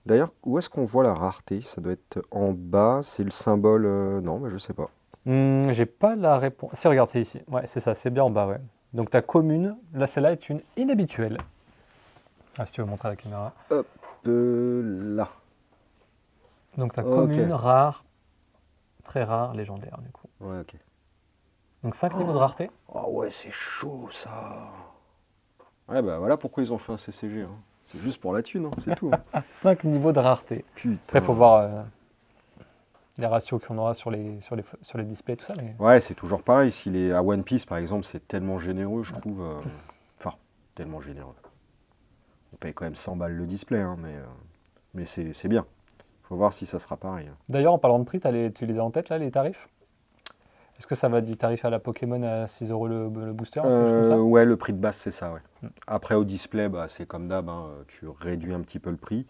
D'ailleurs, où est-ce qu'on voit la rareté? Ça doit être en bas, c'est le symbole... non, mais je sais pas. J'ai pas la réponse. Si, regarde, c'est ici. Ouais, c'est ça, c'est bien en bas, ouais. Donc ta commune, là, celle-là est une inhabituelle. Ah, si tu veux montrer à la caméra. Là. Donc ta Ok. commune rare, très rare, légendaire, du coup. Ouais, ok. Donc 5 niveaux de rareté. Oh ouais, c'est chaud ça. Ouais, bah voilà pourquoi ils ont fait un CCG. Hein. C'est juste pour la thune, hein, c'est tout. Hein. 5 niveaux de rareté. Putain. Après, il faut voir les ratios qu'on aura sur les displays, tout ça. Mais... Ouais, c'est toujours pareil. S'il est à One Piece, par exemple, c'est tellement généreux, je trouve. Enfin, tellement généreux. On paye quand même 100 balles le display, hein, mais c'est bien. Faut voir si ça sera pareil. Hein. D'ailleurs, en parlant de prix, tu les as en tête, là, les tarifs? Est-ce que ça va du tarif à la Pokémon à 6 € le booster, quelque chose comme ça? Ouais, le prix de base, c'est ça, ouais. Après, au display, bah, c'est comme d'hab, hein, tu réduis un petit peu le prix.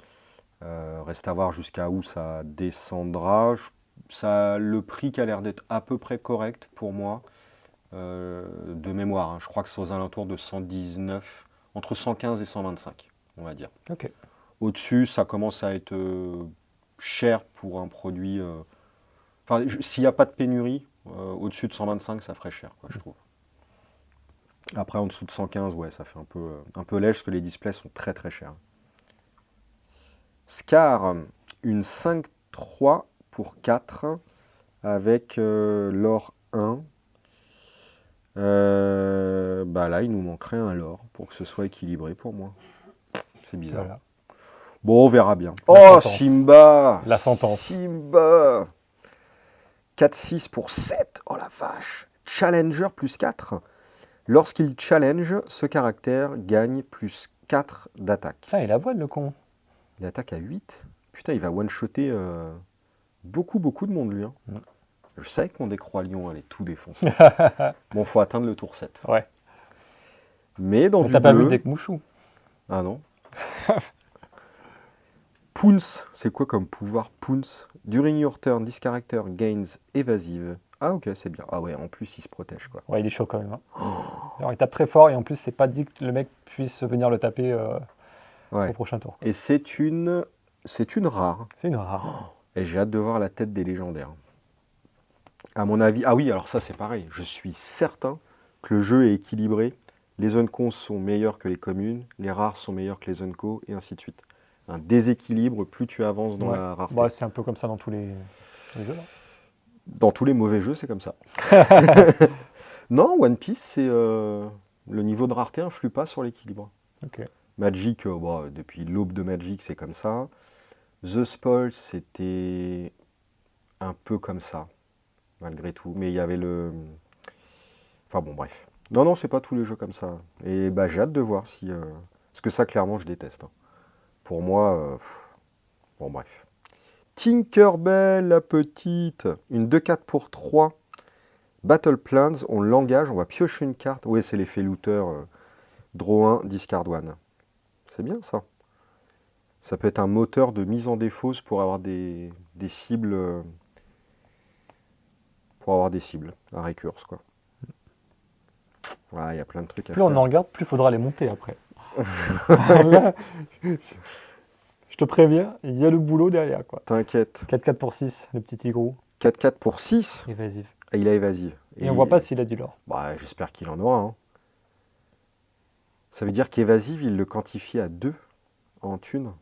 Reste à voir jusqu'à où ça descendra. Le prix qui a l'air d'être à peu près correct pour moi, de mémoire. Hein. Je crois que c'est aux alentours de 119, entre 115 et 125, on va dire. Ok. Au-dessus, ça commence à être cher pour un produit. Enfin, s'il n'y a pas de pénurie, au-dessus de 125, ça ferait cher, quoi, je trouve. Après, en dessous de 115, ouais, ça fait un peu léger, parce que les displays sont très très chers. Scar, une 5-3 pour 4, avec l'or 1. Bah là, il nous manquerait un lore pour que ce soit équilibré pour moi. C'est bizarre. Voilà. Bon, on verra bien. La Oh, sentence. Simba! La sentence. Simba! 4-6 pour 7. Oh la vache! Challenger plus 4. Lorsqu'il challenge, ce caractère gagne plus 4 d'attaque. Putain, il avoine le con. Il attaque à 8. Putain, il va one-shotter beaucoup de monde, lui. Hein. Je savais que mon deck Roi Lion allait tout défoncer. Bon, faut atteindre le tour 7. Ouais. Mais dans Mais du t'as pas vu bleu. Deck Mouchou? Ah non. Pounce, c'est quoi comme pouvoir Pounce? During your turn, this character gains evasive. Ah ok, c'est bien. Ah ouais, en plus il se protège quoi. Ouais, il est chaud quand même. Hein. Alors, il tape très fort et en plus, c'est pas dit que le mec puisse venir le taper au Ouais. prochain tour. Et c'est une rare. C'est une rare. Et j'ai hâte de voir la tête des légendaires. À mon avis, ah oui, alors ça c'est pareil. Je suis certain que le jeu est équilibré. Les uncons sont meilleurs que les communes, les rares sont meilleurs que les uncos, et ainsi de suite. Un déséquilibre, plus tu avances dans Ouais. la rareté. Bah, c'est un peu comme ça dans tous les jeux. Là. Dans tous les mauvais jeux, c'est comme ça. Non, One Piece, c'est le niveau de rareté influe pas sur l'équilibre. Ok. Magic, bon, depuis l'aube de Magic, c'est comme ça. The Spoil, c'était un peu comme ça, malgré tout. Mais il y avait le... Enfin bon, bref. Non, non, c'est pas tous les jeux comme ça. Et bah, j'ai hâte de voir si... Parce que ça, clairement, je déteste. Hein. Pour moi... Bon, bref. Tinkerbell, la petite. Une 2-4 pour 3. Battle Plans, on l'engage, on va piocher une carte. Oui, c'est l'effet looter. Draw 1, discard 1. C'est bien ça. Ça peut être un moteur de mise en défausse pour avoir des cibles. Pour avoir des cibles à récurse, quoi. Voilà, il y a plein de trucs à Plus faire. on en regarde, plus il faudra les monter après. Là, je te préviens, il y a le boulot derrière. Quoi. T'inquiète. 4-4 pour 6, le petit tigrou. 4-4 pour 6. Évasif. Ah, il a évasif. Et on voit pas s'il a du lore. Bah, j'espère qu'il en aura. Hein. Ça veut dire qu'évasive, il le quantifie à 2 en thune.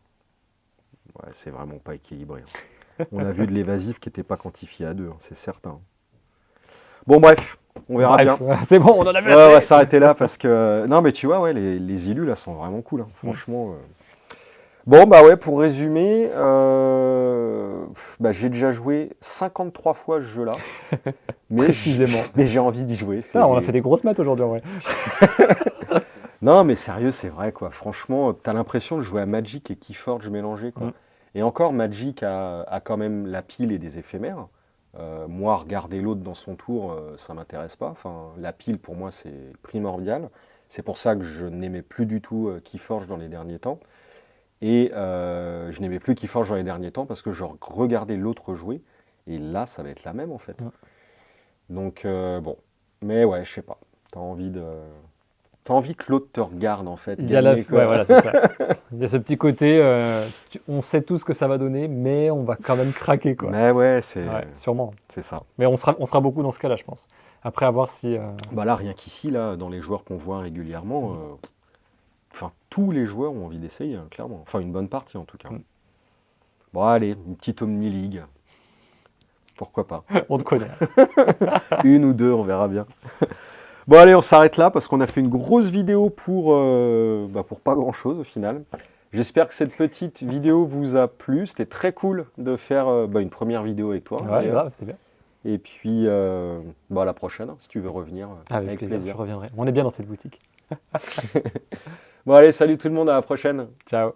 Ouais, c'est vraiment pas équilibré. Hein. On a vu de l'évasif qui n'était pas quantifié à 2, hein, c'est certain. Bon, bref, on verra bien. C'est bon, on en a vu Ouais, on assez. va s'arrêter là parce que... Non, mais tu vois, ouais, les illus, là, sont vraiment cool. Hein, franchement... Bon, bah ouais, pour résumer, bah, j'ai déjà joué 53 fois ce jeu-là. Précisément. Mais j'ai envie d'y jouer. Ah, on a fait des grosses maths aujourd'hui, en vrai. Non, mais sérieux, c'est vrai, quoi. Franchement, t'as l'impression de jouer à Magic et Keyforge mélangés, quoi. Et encore, Magic a quand même la pile et des éphémères. Moi, regarder l'autre dans son tour, ça m'intéresse pas. Enfin, la pile, pour moi, c'est primordial. C'est pour ça que je n'aimais plus du tout Keyforge dans les derniers temps. Et je n'aimais plus Keyforge dans les derniers temps parce que je regardais l'autre jouer. Et là, ça va être la même, en fait. Donc, bon. Mais ouais, je sais pas. T'as envie que l'autre te regarde, en fait. Il y a gagner, ouais, voilà, c'est ça. Il y a ce petit côté, on sait tout ce que ça va donner, mais on va quand même craquer, quoi. Mais ouais, sûrement. c'est ça. Mais on sera beaucoup dans ce cas-là, je pense. Après, à voir si... Bah là, rien qu'ici, là, dans les joueurs qu'on voit régulièrement, enfin, tous les joueurs ont envie d'essayer, hein, clairement. Enfin, une bonne partie, en tout cas. Bon, allez, une petite Omni League. Pourquoi pas. on te connaît. Une ou deux, on verra bien. Bon, allez, on s'arrête là parce qu'on a fait une grosse vidéo pour pas grand-chose, au final. J'espère que cette petite vidéo vous a plu. C'était très cool de faire une première vidéo avec toi. Ouais, grave, c'est bien. Et puis, à la prochaine, si tu veux revenir. Avec plaisir, je reviendrai. On est bien dans cette boutique. Bon, allez, salut tout le monde, à la prochaine. Ciao.